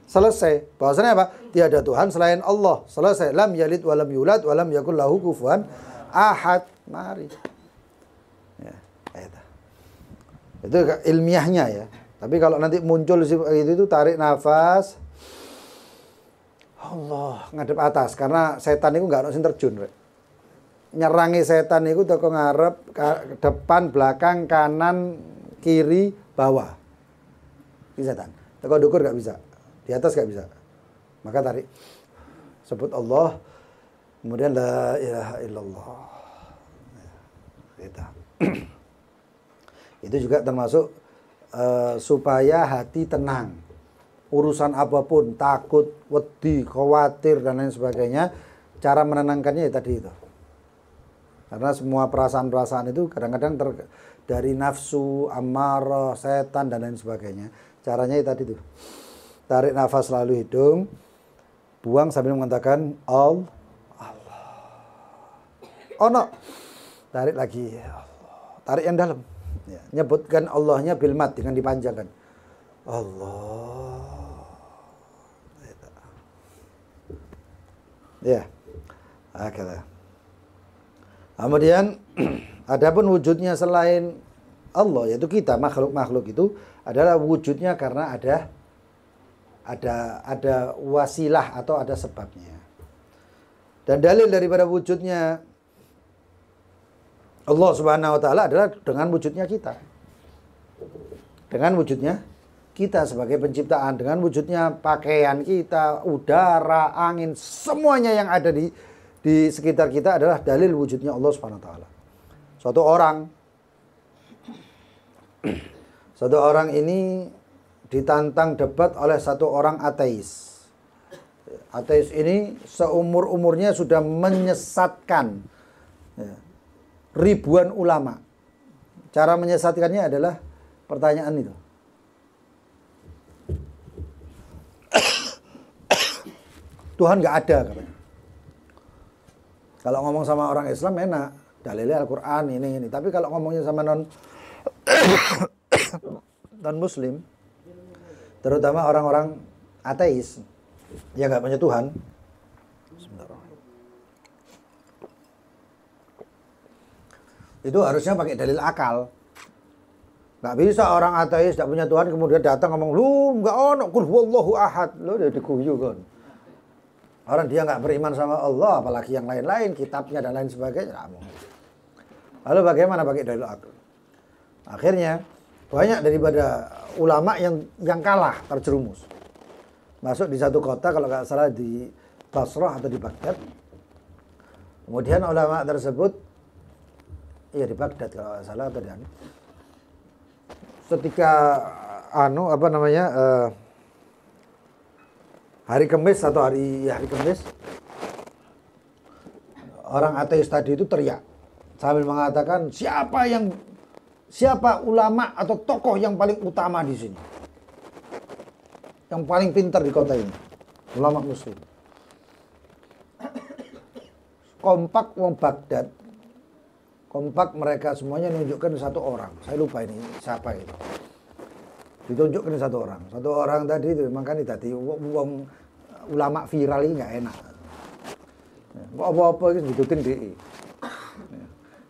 Selesai. Bahwasanya apa? Tiada Tuhan selain Allah. Selesai. Lam yalid walam yulad walam yakul lahu kufuwan ahad. Mari. Ya, itu ilmiahnya ya. Tapi kalau nanti muncul itu tarik nafas. Allah ngadep atas karena setan itu enggak ono sing terjun, Rek. Nyerangi setan itu teko ngarep, depan, belakang, kanan, kiri, bawah. Ini setan. Teko dukur enggak bisa. Di atas enggak bisa. Maka tarik. Sebut Allah. Kemudian la ilaha illallah. Itu juga termasuk supaya hati tenang. Urusan apapun, takut, wedi, khawatir dan lain sebagainya, cara menenangkannya ya tadi itu. Karena semua perasaan-perasaan itu kadang-kadang dari nafsu, amarah, setan dan lain sebagainya. Caranya ya tadi itu. Tarik nafas lalu hidung, buang sambil mengatakan Allah. Oh no. Tarik lagi. Allah. Tarik yang dalam. Ya, nyebutkan Allahnya bil mad dengan dipanjangkan. Allah. Ya. Akhirnya. Kemudian adapun wujudnya selain Allah yaitu kita makhluk-makhluk itu adalah wujudnya karena ada wasilah atau ada sebabnya. Dan dalil daripada wujudnya Allah Subhanahu wa taala adalah dengan wujudnya kita. Dengan wujudnya kita sebagai penciptaan, dengan wujudnya pakaian kita, udara, angin, semuanya yang ada di sekitar kita adalah dalil wujudnya Allah Subhanahu wa taala. Satu orang ini ditantang debat oleh satu orang ateis. Ateis ini seumur-umurnya sudah menyesatkan ribuan ulama. Cara menyesatkannya adalah pertanyaan itu. Tuhan nggak ada katanya. Kalau ngomong sama orang Islam enak, dalilnya Al-Quran ini. Tapi kalau ngomongnya sama non Muslim, terutama orang-orang ateis yang nggak punya Tuhan, itu harusnya pakai dalil akal. Nggak bisa orang ateis nggak punya Tuhan kemudian datang ngomong lu nggak ono kul huwallahu ahad, lu udah diguyu kan. Orang dia nggak beriman sama Allah, apalagi yang lain-lain, kitabnya dan lain sebagainya. Lalu bagaimana pakai dalil akal? Akhirnya banyak daripada ulama yang kalah, terjerumus. Masuk di satu kota, kalau nggak salah di Basrah atau di Baghdad. Kemudian ulama tersebut, iya di Baghdad kalau nggak salah atau di anu. Ketika hari Kamis atau hari Kamis, orang ateis tadi itu teriak sambil mengatakan siapa ulama atau tokoh yang paling utama di sini. yang paling pintar di kota ini. Ulama muslim. Kompak wong Baghdad. Kompak mereka semuanya nunjukkan satu orang. Saya lupa ini siapa itu. Ditunjukkan satu orang. Satu orang tadi itu makanya tadi wong ulama viral ini nggak enak. Apa-apa itu ditutin di.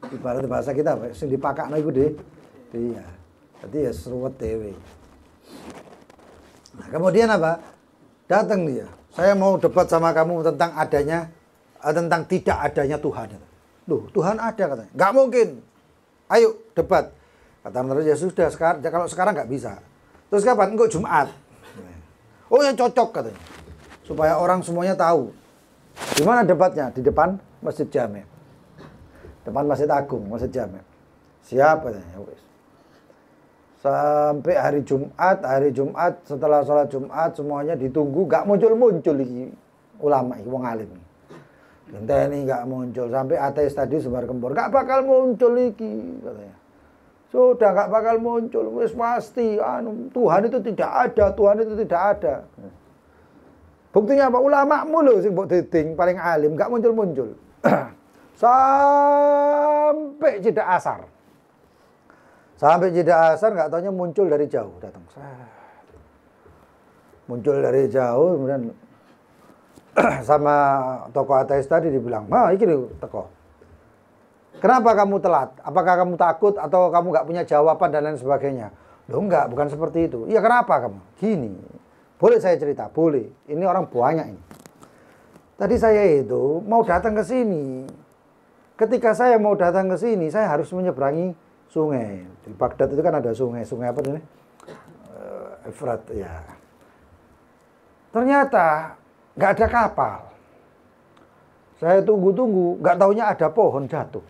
Ibarat bahasa kita apa? Sing dipakakno iku deh. Iya. Jadi ya seruwet dewe. Nah, kemudian apa? Datang dia. Saya mau debat sama kamu tentang tentang tidak adanya Tuhan. Loh, Tuhan ada katanya. Nggak mungkin. Ayo debat. Kata mereka ya sudah sekarang. Kalau sekarang nggak bisa. Terus kapan? Enggak Jumat. Oh yang cocok katanya. Supaya orang semuanya tahu. Di mana debatnya? Di depan Masjid Jami'. Depan Masjid Agung, Masjid Jami'. Siap katanya. Sampai hari Jumat setelah sholat Jumat semuanya ditunggu, gak muncul ulama wong alim. Genteni gak muncul sampai ateis tadi sebar kempur, gak bakal muncul iki katanya. Sudah gak bakal muncul, wis pasti Tuhan itu tidak ada. Buktinya apa? Ulamamu lho sing mbok diting paling alim gak muncul. Sampai jeda asar. Sampai jeda asar nggak taunya muncul dari jauh datang. Muncul dari jauh kemudian sama tokoh ateis tadi dibilang, "Ini teko. Kenapa kamu telat? Apakah kamu takut atau kamu nggak punya jawaban dan lain sebagainya?" Loh enggak, bukan seperti itu. Iya kenapa kamu? Gini. Boleh saya cerita? Boleh. Ini orang banyak ini. Tadi saya itu mau datang ke sini. Ketika saya mau datang ke sini, saya harus menyeberangi sungai. Di Baghdad itu kan ada sungai. Sungai apa ini? Efrat, ya. Ternyata nggak ada kapal. Saya tunggu-tunggu, nggak taunya ada pohon jatuh.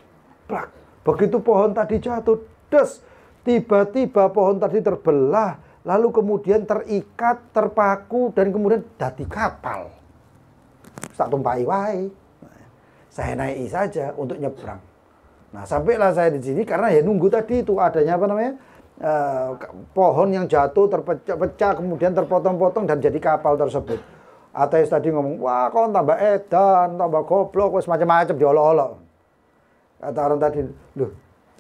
Plak. Begitu pohon tadi jatuh, des. Tiba-tiba pohon tadi terbelah, lalu kemudian terikat, terpaku, dan kemudian dadi kapal. Tak tumpai wae. Saya naiki saja untuk nyebrang. Nah, sampailah saya di sini karena ya nunggu tadi itu adanya apa namanya? Pohon yang jatuh terpecah kemudian terpotong-potong dan jadi kapal tersebut. Ateis tadi ngomong, "Wah, kau tambah edan, tambah goblok, wis macam-macam diolok-olok." Kata orang tadi, "Loh,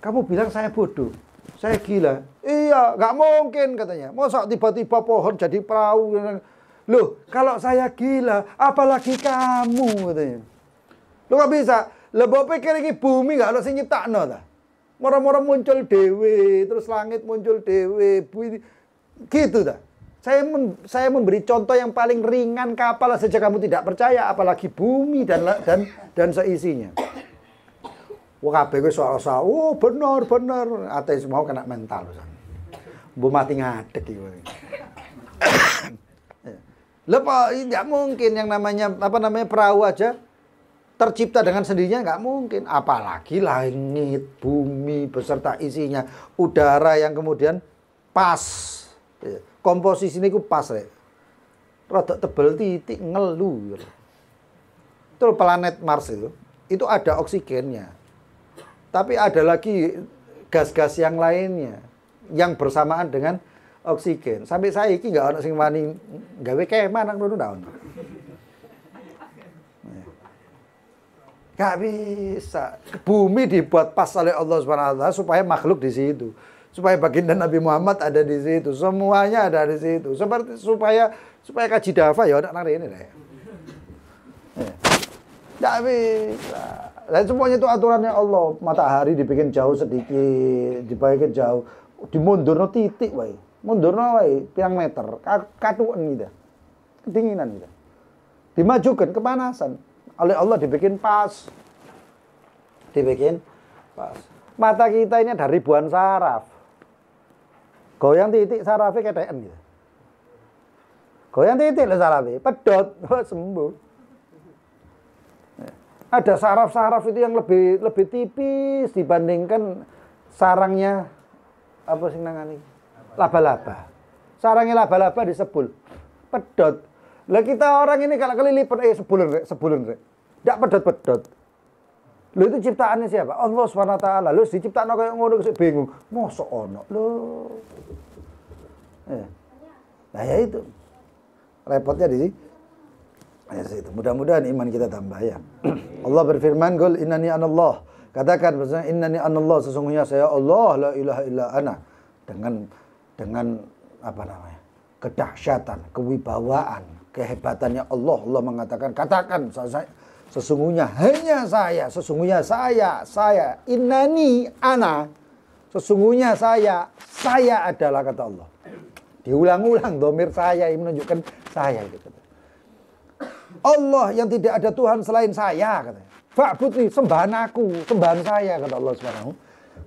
kamu bilang saya bodoh. Saya gila." "Iya, nggak mungkin," katanya. "Masa tiba-tiba pohon jadi perahu?" "Loh, kalau saya gila, apalagi kamu," katanya. "Loh, kok bisa? Lah mbok pikir iki bumi gak ono sing nyiptakno ta? Moro-moro muncul dhewe, terus langit muncul dhewe, gitu ta? Saya memberi contoh yang paling ringan kapal saja kamu tidak percaya, apalagi bumi dan seisinya." Wah, kabeh kowe soal-soal, "Oh, benar. Ateis mau kena mental loh. Mbok mati ngadeg iki. Lepas tidak mungkin yang namanya perahu aja tercipta dengan sendirinya nggak mungkin, apalagi langit, bumi beserta isinya, udara yang kemudian pas, komposisi ini ku pas rek, rada tebel titik ngelu. Itu planet Mars itu ada oksigennya, tapi ada lagi gas-gas yang lainnya yang bersamaan dengan oksigen. Sampai saya iki nggak ono sing wani gawe kemah nang ngono ndak ono. Gak bisa. Bumi dibuat pas oleh Allah SWT supaya makhluk di situ, supaya baginda Nabi Muhammad ada di situ, semuanya ada di situ. Seperti supaya kaji dafa ya nang rene lah. Gak bisa. Dan semuanya itu aturannya Allah. Matahari dibikin jauh sedikit, dibikin jauh, dimundurno titik wae. Mundurno wae pirang meter, katuken gitu. Kedinginan gitu. Dimajukan kepanasan. Oleh Allah dibikin pas. Mata kita ini ada ribuan saraf. Goyang titik sarafnya ketekan gitu. Goyang titik loh sarafnya, pedot, sembuh. Ada saraf-saraf itu yang lebih tipis dibandingkan sarangnya apa sih nangani? Laba-laba. Sarangnya laba-laba disebul, pedot. Lah kita orang ini kalau kelilipan sebulun rek. Ndak pedot-pedot. Lho itu ciptaannya siapa? Allah SWT. Lho diciptakno koyo ngono kok bingung. Mosok ono. Lho. Nah ya itu. repotnya di situ. Mudah-mudahan iman kita tambah ya. Allah berfirman, "Qul innani anallah." Katakan bahwasanya innani anallah, sesungguhnya saya Allah, la ilaha illa ana. Dengan apa namanya? Kedahsyatan, kewibawaan, kehebatannya Allah. Allah mengatakan, katakan sesungguhnya hanya sesungguhnya saya, innani ana. Sesungguhnya saya adalah, kata Allah. Diulang-ulang dhamir saya ini menunjukkan saya gitu. Allah yang tidak ada Tuhan selain saya, katanya. Fa'budni, sembahan aku, sembahan saya, kata Allah Subhanahu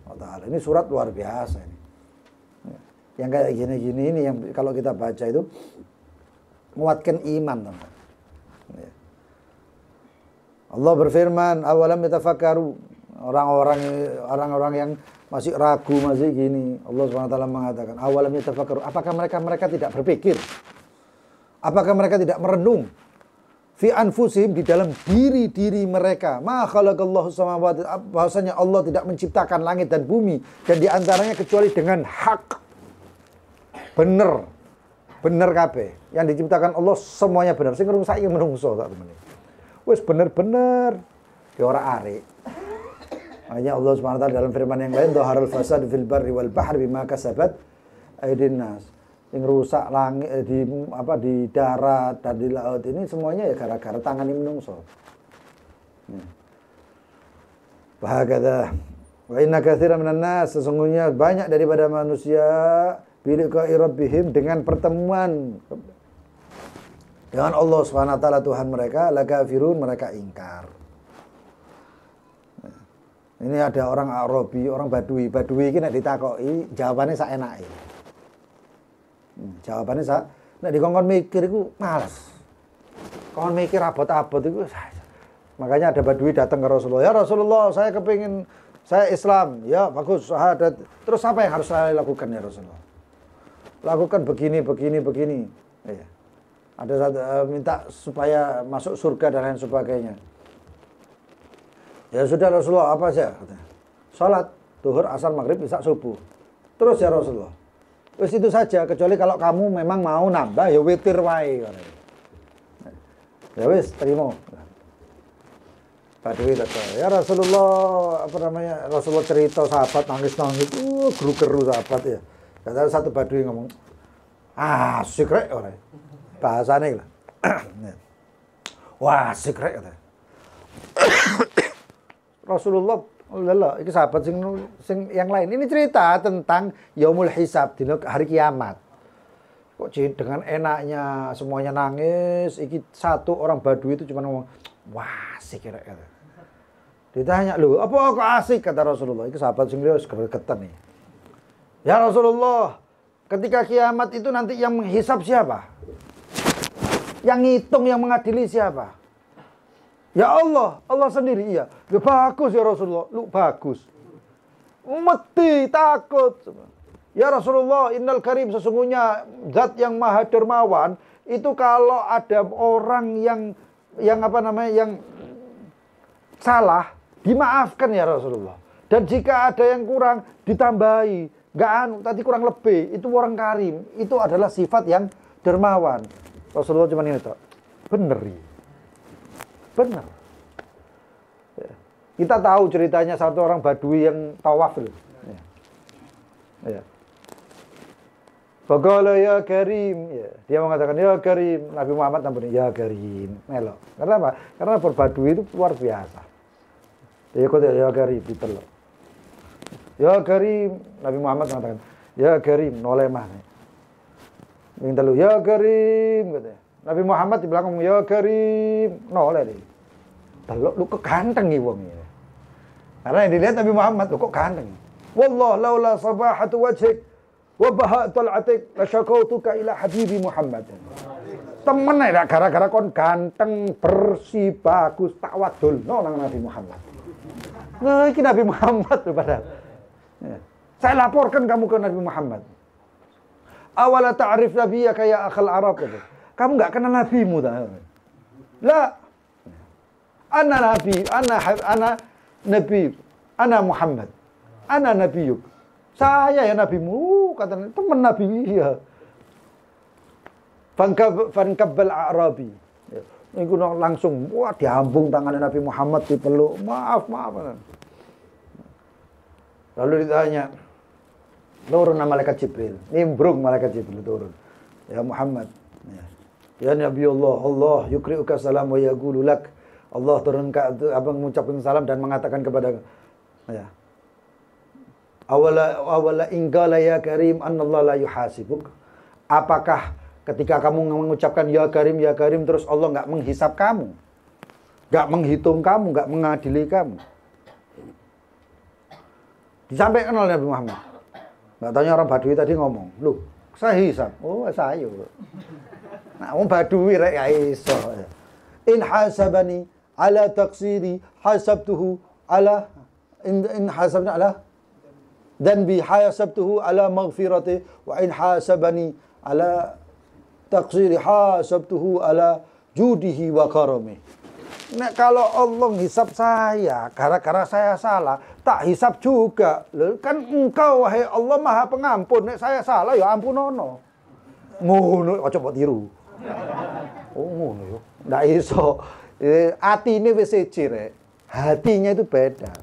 wa taala. Ini surat luar biasa ini. Yang kayak gini-gini ini yang kalau kita baca itu menguatkan iman, teman. Allah berfirman, awalam yatafakkaru, orang-orang yang masih ragu, masih gini. Allah Subhanahu wa taala mengatakan, awalam yatafakkaru, apakah mereka tidak berpikir? Apakah mereka tidak merenung? Fi anfusihim, di dalam diri mereka. Ma khalaqallahu samawati, bahwasanya Allah tidak menciptakan langit dan bumi dan di antaranya kecuali dengan hak. Bener kabeh. Yang diciptakan Allah semuanya benar. Sing ngrungsak iki menungso sak temene. Wis bener-bener ya ora arek. Makanya Allah Subhanahu wa taala dalam firman yang lain, dhaharul fasad fil barri wal bahri bima kasabat aydin nas. Yang rusak langit di darat dan di laut ini semuanya ya gara-gara tangan menungso. Bahagada wa inna katsiran minan nas, sesungguhnya banyak daripada manusia biliqa'i rabbihim, dengan pertemuan dengan Allah Subhanahu wa taala Tuhan mereka, la kafirun, mereka ingkar. Ini ada orang Arabi, orang Badui iki nek ditakoki jawabannya sak enake. Jawabannya nek dikongkon mikir iku males. Kon mikir abot-abot iku. Makanya ada Badui datang ke Rasulullah. Ya Rasulullah, saya kepingin, saya Islam. Ya bagus, syahadat. Terus apa yang harus saya lakukan ya Rasulullah? Lakukan begini. Ya. Ada satu minta supaya masuk surga dan lain sebagainya. Ya sudah Rasulullah, apa saja? Salat, zuhur, asar, maghrib, isya, subuh. Terus ya Rasulullah. Wis itu saja, kecuali kalau kamu memang mau nambah ya witir wae. Ya wis, terima. Badui datang. Ya Rasulullah, Rasulullah cerita sahabat nangis, geru-geru sahabat ya. Kata satu Badui ngomong, sikrek ora. Bahasane lah. Wah, sikrek kata. Rasulullah, iki sahabat sing yang lain. Ini cerita tentang yaumul hisab, dina hari kiamat. Kok dengan enaknya semuanya nangis, iki satu orang Badui itu cuma ngomong, "Wah, asik kira-kira." Ditanya, "Loh, apa kok asik?" kata Rasulullah. Iki sahabat sing liya wis gregetan nih. "Ya Rasulullah, ketika kiamat itu nanti yang menghisab siapa? Yang ngitung, yang mengadili siapa?" Ya Allah sendiri. Iya. Ya bagus ya Rasulullah, lu bagus. Mati takut. Ya Rasulullah, innal karim, sesungguhnya zat yang maha dermawan itu kalau ada orang yang salah dimaafkan ya Rasulullah. Dan jika ada yang kurang ditambahi, tadi kurang lebih, itu orang karim, itu adalah sifat yang dermawan. Rasulullah cuma ini toh. Bener ya. Benar. Kita tahu ceritanya satu orang Badui yang tawaf itu. Ya. Faqala ya Karim. Ya. Dia mengatakan ya Karim. Nabi Muhammad nampuni ya Karim. Melok. Karena apa? Karena berbadui itu luar biasa. Dia kata ya Karim ditelok. Ya Karim. Nabi Muhammad mengatakan ya Karim noleh mah. Minta lu ya Karim katanya. Nabi Muhammad di belakang ya Karim noleh deh. Telok lu kok ganteng nih wong ini. Karena yang dilihat Nabi Muhammad lu kok ganteng. Wallah laula sabahatu wajhik wa bahatul atik la syakautuka ila habibi Muhammad. Temen ya gara-gara kon ganteng, bersih, bagus, tak wadulno nang Nabi Muhammad. Nah, iki Nabi Muhammad tuh padahal. Ya. Saya laporkan kamu ke Nabi Muhammad. Awala ta'rif nabiyyaka ya akhal Arab gitu. Kamu enggak kenal nabimu dah. La. Ana nabi, ana nabi, ana Muhammad. Ana nabiyuk. Saya ya nabimu, kata teman nabi. Iya. Fankabbal a'rabi. Niku langsung wah diambung tangannya Nabi Muhammad dipeluk. Maaf. Lalu ditanya, turun malaikat Jibril. Nimbrung malaikat Jibril turun. Ya Muhammad. Ya Nabi Allah yukri'uka salam wa yaqulu lak. Allah turun abang mengucapkan salam dan mengatakan kepada ya. Awala ingqala ya karim anallahu la yuhasibuk. Apakah ketika kamu mengucapkan ya karim terus Allah enggak menghisap kamu? Enggak menghitung kamu, enggak mengadili kamu? Disampaikan oleh Nabi Muhammad. Enggak tanya orang Badui tadi ngomong, "Loh, saya hisap." "Oh, saya." Nah, wong Badui rek ya iso. In hasabani ala taqsiri hasabtuhu ala in hasabna ala dan bi hasabtuhu ala maghfirati wa in hasabani ala taqsiri hasabtuhu ala judihi wa karami. Nek kalau Allah hisab saya gara-gara saya salah, tak hisab juga. Loh, kan engkau wahai Allah Maha Pengampun, nek saya salah ya ampunono. Ngono aja mbok tiru. Oh ngono yo. Ndak iso. Atine wis siji rek. Hatinya itu beda.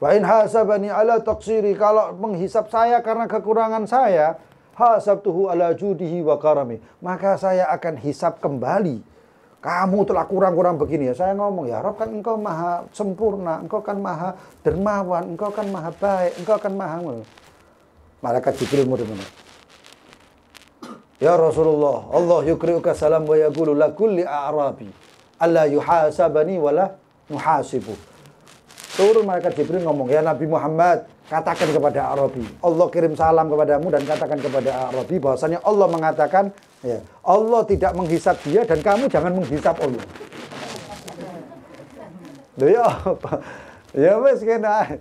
Wa in hasabani ala taqsiri, kalau menghisab saya karena kekurangan saya, hasabtuhu ala judihi wa karami, maka saya akan hisab kembali. Kamu telah kurang-kurang begini ya. Saya ngomong, ya Rabb, kan engkau maha sempurna, engkau kan maha dermawan, engkau kan maha baik, engkau kan maha. Malaikat Jibril murmur, ya Rasulullah, Allah yukri'uka salam wa yaqulu la kulli a'rabi alla yuhasabani wala muhasibu. Turun malaikat Jibril ngomong, ya Nabi Muhammad, katakan kepada Arabi, Allah kirim salam kepadamu dan katakan kepada Arabi bahwasanya Allah mengatakan, ya, Allah tidak menghisap dia dan kamu jangan menghisap Allah. Loh ya apa? Ya wis kena.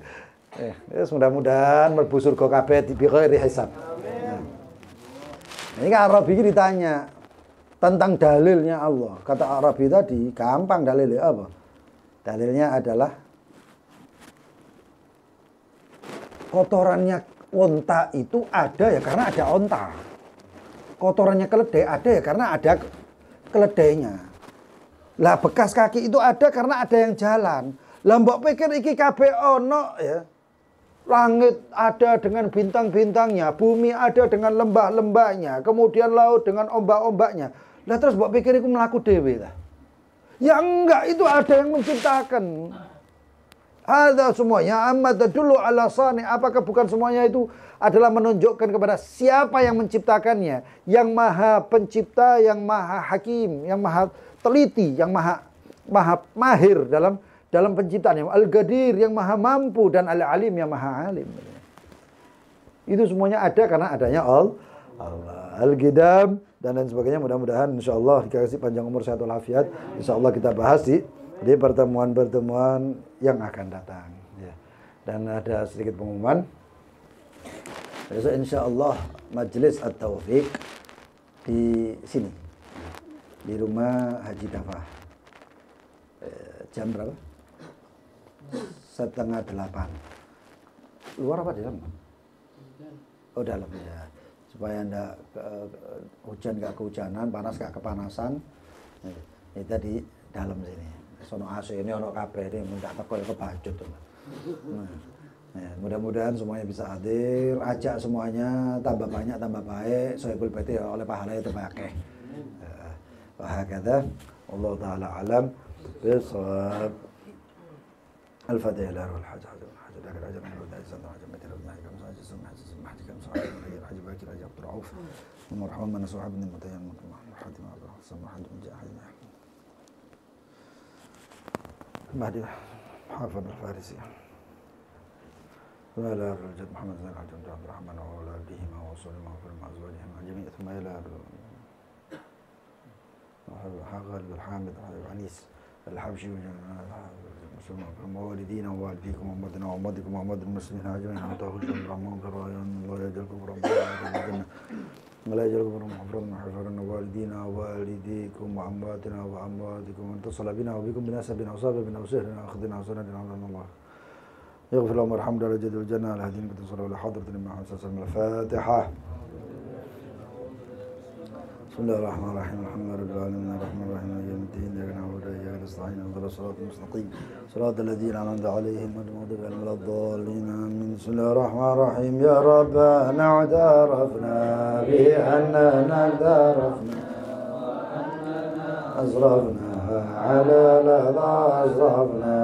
Wis mudah-mudahan mlebu surga kabeh bi ghairi hisab. Ini kan Arabi ini ditanya tentang dalilnya Allah. Kata Arabi tadi, gampang dalilnya apa? Dalilnya adalah kotorannya onta itu ada ya karena ada onta. Kotorannya keledai ada ya karena ada keledainya. Lah bekas kaki itu ada karena ada yang jalan. Lah mbok pikir iki kabeh ono ya. Langit ada dengan bintang-bintangnya, bumi ada dengan lembah-lembahnya, kemudian laut dengan ombak-ombaknya. Lah terus mbok pikir iku mlaku dhewe ta? Ya enggak, itu ada yang menciptakan. Ada semuanya amma tadullu ala sani. Apakah bukan semuanya itu adalah menunjukkan kepada siapa yang menciptakannya, yang maha pencipta, yang maha hakim, yang maha teliti, yang maha mahir dalam penciptaannya, Al-Qadir yang maha mampu dan Al-Alim yang maha alim. Itu semuanya ada karena adanya Allah, Al-Qidam dan lain sebagainya. Mudah-mudahan insyaallah dikasih panjang umur sehat walafiat. Insyaallah kita bahas di pertemuan-pertemuan yang akan datang ya. Dan ada sedikit pengumuman. Besok insyaallah majelis At-Taufiq di sini di rumah Haji Dafa. Jam berapa? 7:30. Luar apa di dalam? Oh dalam ya. Supaya enggak hujan enggak kehujanan, panas enggak kepanasan. Kita di dalam sini. Sono AC ini ono kabeh ini minta teko kebacut tuh. Nah, mudah-mudahan semuanya bisa hadir, ajak semuanya, tambah banyak tambah baik, Sohibul Baiti oleh pahala itu pakai. Wahakadha Allah taala alam bisawab. Al-Fatihah la ilaha illa anta subhanaka la ilaha illa anta astaghfiruka wa atubu ilaik. Mahdi Hafid al-Farisi wa ala al-Jad Muhammad bin Abdul Rahman wa ala alihi wa sahbihi wa sallam azwajihim ajma'in thumma ila al-Hagal al-Hamid al-Anis al-Habshi ووالدينا ووالديكم وأمتنا وأمتكم وأمت المسلمين أجمعين وتوفيق الرحمن الرحيم ولا يجعلكم ربنا ولا يجعلكم مغفرا وحفظا والدينا ووالديكم وأمواتنا وأمواتكم وأن تصل بنا وبكم بنسبنا وصابنا وسهرنا وأخذنا وسندنا على الله يغفر لهم ويرحمنا على جد الجنة على هدين كنت صلى على حضرة النبي محمد صلى الله عليه وسلم. الفاتحة. Bismillahirrahmanirrahim. Alhamdulillahirabbil alamin arrahmanir rahim maliki yaumiddin iyyaka na'budu wa iyyaka nasta'in ihdinas siratal mustaqim siratal ladzina an'amta 'alaihim ghairil maghdubi 'alaihim waladdallin amin. Bismillahirrahmanirrahim. Ya Rabbana i'tarafna bi annana i'tarafna أسرفنا على لظى أسرفنا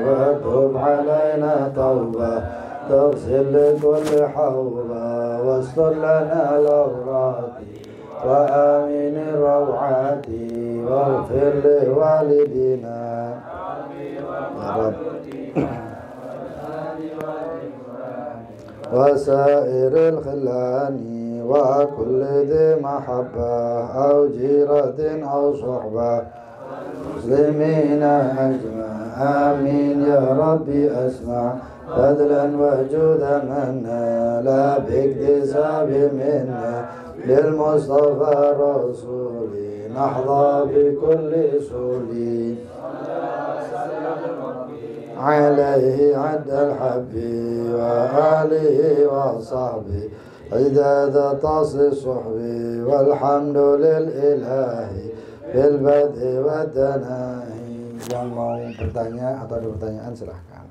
وتب علينا توبة تغسل لكل حوبة واستر لنا الأوراق وآمن الروعات واغفر لوالدينا يا رب وسائر الخلان وكل ذي محبة أو جيرة أو صحبة مسلمين أجمع آمين يا ربي أسمع فضلا وجودا منا لا باكتساب منا للمصطفى رسولي نحظى بكل سولي عليه عد الحب وآله وصحبه عداد تصل صحبي والحمد للإله في البدء والتناهي. Yang mau bertanya atau ada pertanyaan silahkan.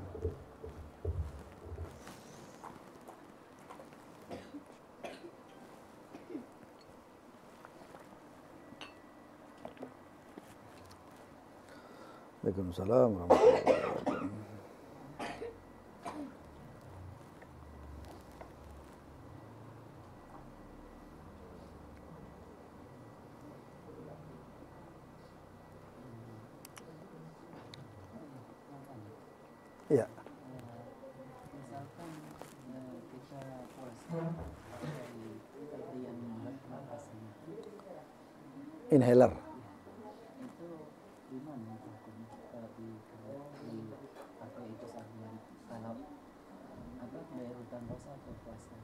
Waalaikumsalam warahmatullahi wabarakatuh. Iya. Misalkan kita puasa dari bagian nafasnya Inhaler. itu gimana hukumnya kalau dipakai itu sehari-hari kalau apa bayar hutang puasa atau puasa?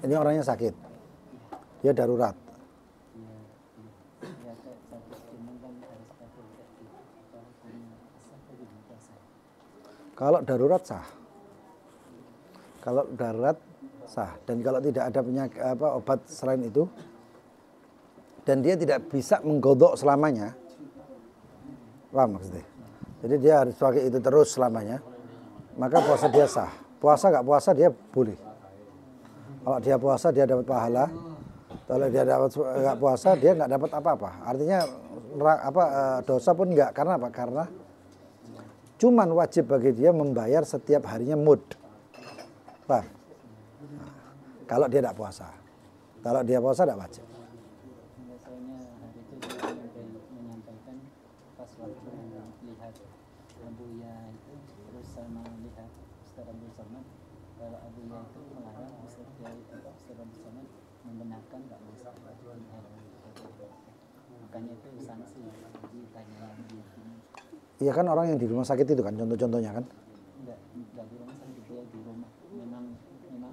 Ini orangnya sakit. Dia darurat. Ya, ya kayak sakit cuman kan harus pakai berarti apa hukumnya asal atau puasa? Kalau darurat sah. Kalau darurat sah dan kalau tidak ada penyakit obat selain itu dan dia tidak bisa menggodok selamanya. Paham maksudnya? Jadi dia harus pakai itu terus selamanya. Maka puasa dia sah. Puasa nggak puasa dia boleh. Kalau dia puasa dia dapat pahala. Kalau dia dapat nggak puasa dia nggak dapat apa-apa. Artinya dosa pun nggak. Karena apa? Karena cuman wajib bagi dia membayar setiap harinya mud. Paham? Nah, kalau dia tidak puasa. Kalau dia puasa tidak wajib. Biasanya hari itu dia menyampaikan pas waktu lihat Abuya itu terus sama lihat Ustaz Abdul Somad, kalau Abuya itu melarang Ustaz Abdul Somad membenarkan nggak Ustaz makanya itu sanksi ditanya dia Iya kan orang yang di rumah sakit itu kan contoh-contohnya kan. enggak di rumah sakit dia di rumah memang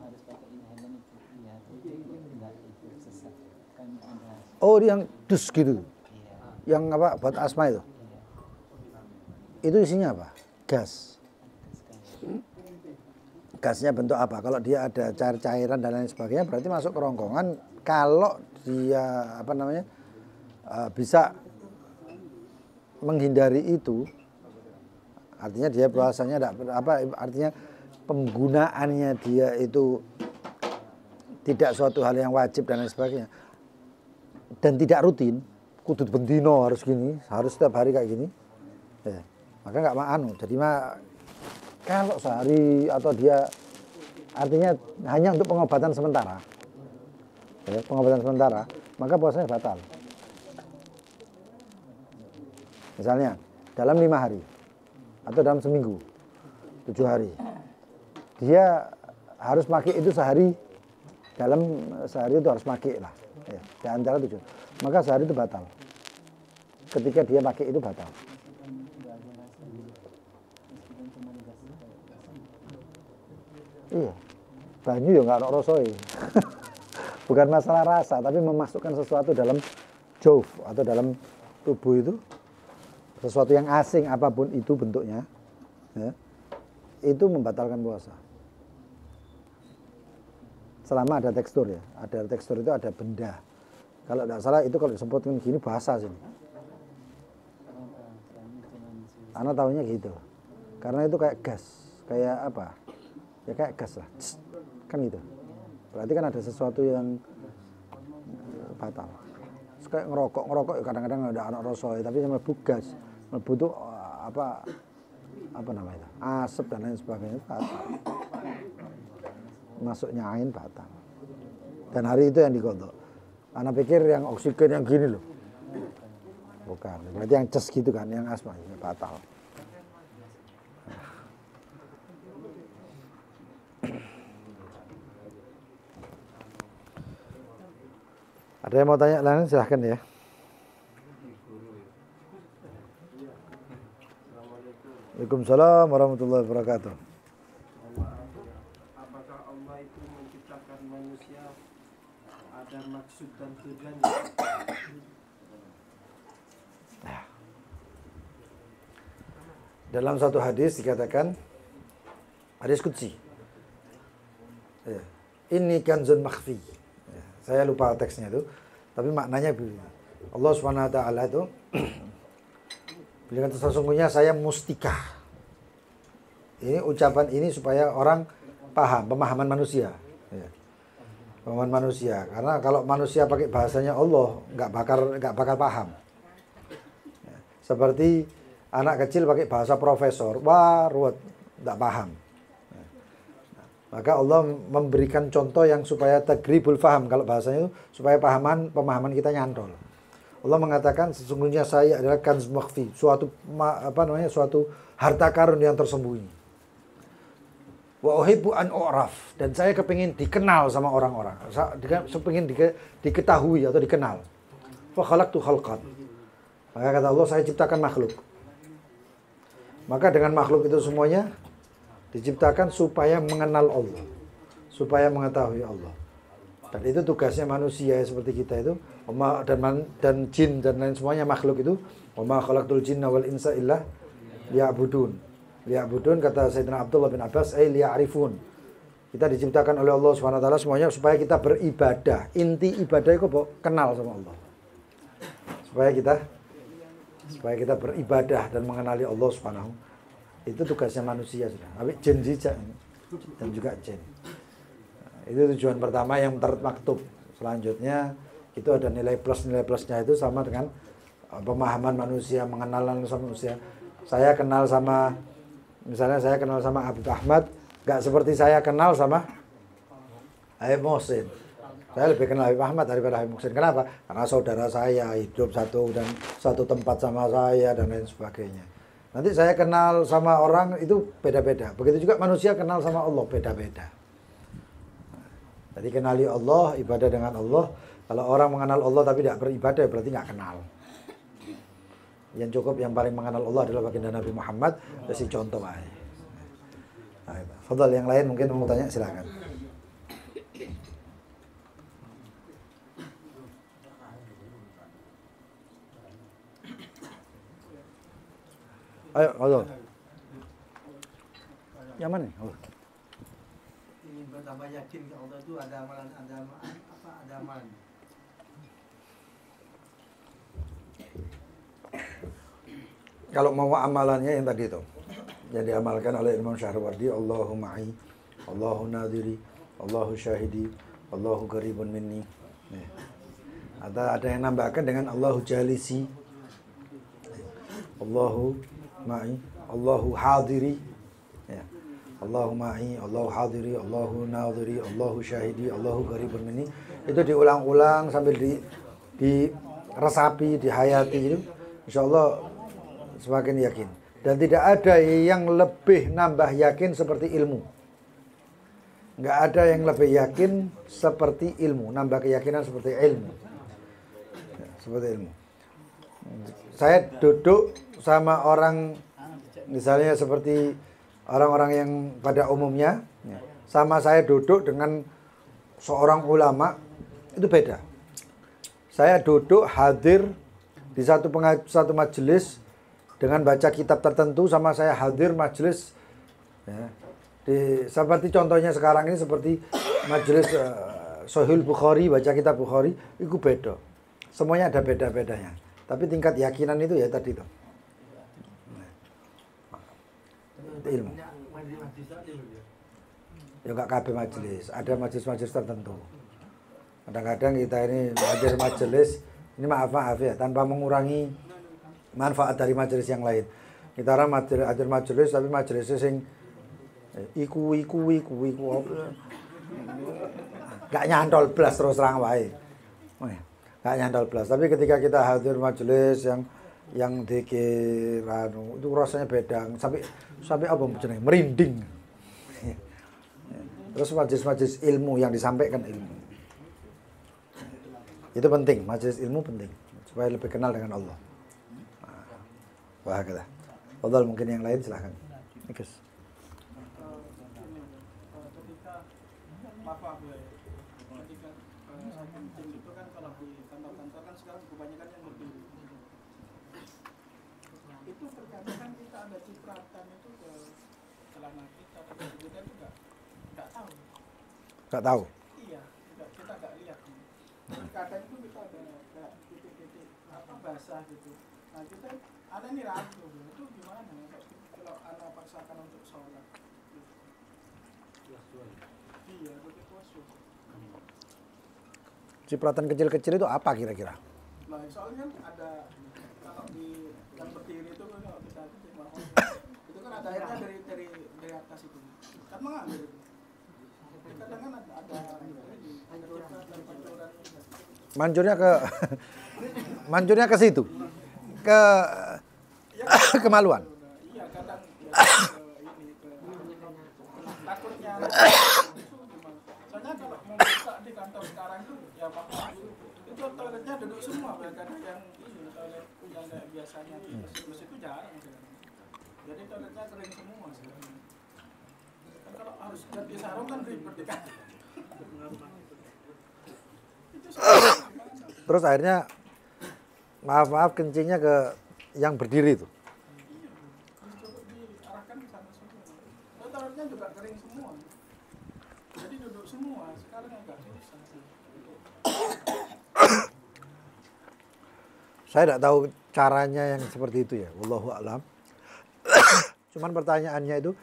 harus pakai inhaler itu ya itu enggak itu sesat kan ada Oh yang dus gitu. iya Yang apa buat asma itu. Itu isinya apa? Gas. Gasnya bentuk apa? Kalau dia ada cairan dan lain sebagainya berarti masuk kerongkongan. Kalau dia bisa menghindari itu, artinya dia puasanya artinya penggunaannya dia itu tidak suatu hal yang wajib dan lain sebagainya dan tidak rutin, kudu bendino harus gini, harus setiap hari kayak gini, ya, maka nggak anu. Jadi kalau sehari atau dia artinya hanya untuk pengobatan sementara, ya, pengobatan sementara, maka puasanya batal. Misalnya dalam 5 hari atau dalam seminggu 7 hari dia harus pakai itu sehari, dalam sehari itu harus pakai lah ya, di antara 7, maka sehari itu batal ketika dia pakai itu batal. Iya, banyu ya nggak ada rasoi. Bukan masalah rasa tapi memasukkan sesuatu dalam jauf atau dalam tubuh itu, sesuatu yang asing apapun itu bentuknya, ya, itu membatalkan puasa. Selama ada tekstur ya, ada tekstur itu ada benda Kalau tidak salah itu kalau disemprotkan gini basah sini. Anak tahunya gitu. Karena itu kayak gas, kayak apa? Ya kayak gas lah. Kan gitu. Berarti kan ada sesuatu yang batal. Kayak ngerokok kadang-kadang ada anak rosol, tapi yang mlebu gas, mlebu itu apa namanya itu? Asap dan lain sebagainya batal. Masuknya ain batal. Dan hari itu yang dikodok. Anak pikir yang oksigen yang gini loh. Bukan. Berarti yang ces gitu kan, yang asma ini batal. Ada yang mau tanya lain silahkan ya. Waalaikumsalam warahmatullahi wabarakatuh. Apakah Allah itu menciptakan manusia ada maksud dan tujuannya? Dalam satu hadis dikatakan, hadis qudsi, ini kanzun makhfi. Saya lupa teksnya itu, tapi maknanya begini. Allah Subhanahu wa taala itu bilang sesungguhnya saya mustika. Ini ucapan ini supaya orang paham, pemahaman manusia. Pemahaman manusia. Karena kalau manusia pakai bahasanya Allah, nggak bakal paham. Seperti anak kecil pakai bahasa profesor, wah ruwet, nggak paham. Maka Allah memberikan contoh yang supaya tagribul faham, kalau bahasanya itu supaya pemahaman kita nyantol. Allah mengatakan sesungguhnya saya adalah kanz makhfi, suatu harta karun yang tersembunyi. Wa uhibbu an u'raf, dan saya kepingin dikenal sama orang-orang. Kepingin diketahui atau dikenal. Fa khalaqtu khalqan. Maka kata Allah, saya ciptakan makhluk. Maka dengan makhluk itu semuanya diciptakan supaya mengenal Allah, supaya mengetahui Allah. Dan itu tugasnya manusia seperti kita itu, dan jin dan lain semuanya makhluk itu. Wa ma khalaqtul jinna wal insa illa liya'budun. Liya'budun kata Sayyidina Abdullah bin Abbas, liya'rifun. Kita diciptakan oleh Allah Subhanahu wa taala semuanya supaya kita beribadah. Inti ibadah itu kenal sama Allah. Supaya kita beribadah dan mengenali Allah Subhanahu. Itu tugasnya manusia sudah. Tapi jin jijak dan juga jin. Itu tujuan pertama yang termaktub. Selanjutnya itu ada nilai plusnya itu sama dengan pemahaman manusia, mengenalan sama manusia. Saya kenal sama, misalnya saya kenal sama Habib Ahmad, gak seperti saya kenal sama Habib Muhsin. Saya lebih kenal Habib Ahmad daripada Habib Muhsin. Kenapa? Karena saudara saya hidup satu tempat sama saya dan lain sebagainya. Nanti saya kenal sama orang itu beda-beda. Begitu juga manusia kenal sama Allah beda-beda. Jadi kenali Allah, ibadah dengan Allah. Kalau orang mengenal Allah tapi tidak beribadah berarti nggak kenal. Yang cukup yang paling mengenal Allah adalah baginda Nabi Muhammad. Kasih contoh aja. Nah, Fadal yang lain mungkin mau tanya silakan. Ayo, Fadal. Yang mana nih? Oh. Ingin bertambah yakin ke Allah itu ada amalan, ada amalan. Kalau mau amalannya yang tadi itu, yang diamalkan oleh Imam Syahrawardi, Allahu ma'i, Allahu nadiri, Allahu syahidi, Allahu qaribun minni. Ada yang nambahkan dengan Allahu jalisi, Allahu ma'i, Allahu hadiri, ya. Allahu ma'i, Allahu hadiri, Allahu nadiri, Allahu syahidi, Allahu qaribun minni. Itu diulang-ulang sambil diresapi, dihayati itu, insyaallah semakin yakin. Dan tidak ada yang lebih nambah yakin seperti ilmu. Nggak ada yang lebih yakin seperti ilmu. Nambah keyakinan seperti ilmu. Seperti ilmu. Saya duduk sama orang, misalnya seperti orang-orang yang pada umumnya, sama saya duduk dengan seorang ulama, itu beda. Saya duduk hadir di satu majelis dengan baca kitab tertentu, sama saya hadir majelis ya, seperti contohnya sekarang ini seperti majelis Sahih Bukhari, baca kitab Bukhari, itu beda. Semuanya ada beda-bedanya. Tapi tingkat keyakinan itu ya tadi tuh. Itu ilmu. Ya enggak kabeh majelis, ada majelis-majelis tertentu. Kadang-kadang kita ini majelis, ini maaf ya, tanpa mengurangi manfaat dari majelis yang lain. Kita orang majelis tapi majelis sing iku gak nyantol blas terus terang wae. Gak nyantol blas. Tapi ketika kita hadir majelis yang dikir itu rasanya beda sampai apa jenenge merinding. Terus majelis ilmu yang disampaikan ilmu. Itu penting, majelis ilmu penting supaya lebih kenal dengan Allah. Wah, kata. Fadhal mungkin yang lain silahkan. Ikus. Ketika maaf ya, ketika kencing itu kan kalau di kantor-kantor kan sekarang kebanyakan yang berdiri. Itu terkadang kan kita ada cipratan itu ke celana kita, tapi kita juga nggak tahu. Nggak tahu. Iya, kita nggak lihat. Kadang itu kita ada titik-titik apa basah gitu. Nah kita ada nih ragu, itu gimana? Kalau anak paksakan untuk sholat. Iya, begitu waswas. Cipratan kecil-kecil itu apa kira-kira? Nah, soalnya kan ada kalau di yang berdiri itu kalau kita itu kan ada airnya dari atas itu. Kan mengalir itu. Kadang kan ada mancurnya ke situ. Ke kemaluan. Iya, kadang ini takutnya. Soalnya kalau mau buka di kantor sekarang itu ya Pak, itu toiletnya duduk semua, kadang yang ini toilet yang biasanya terus itu jarang. Jadi toiletnya kering semua sekarang. Kan kalau harus ganti sarung kan ribet di kantor. Terus akhirnya maaf kencingnya ke yang berdiri itu. Diarahkan ke sana semua. Toiletnya juga kering semua. Jadi duduk semua. Sekarang agak susah. Saya tidak tahu caranya yang seperti itu ya. Wallahu a'lam. Cuman pertanyaannya itu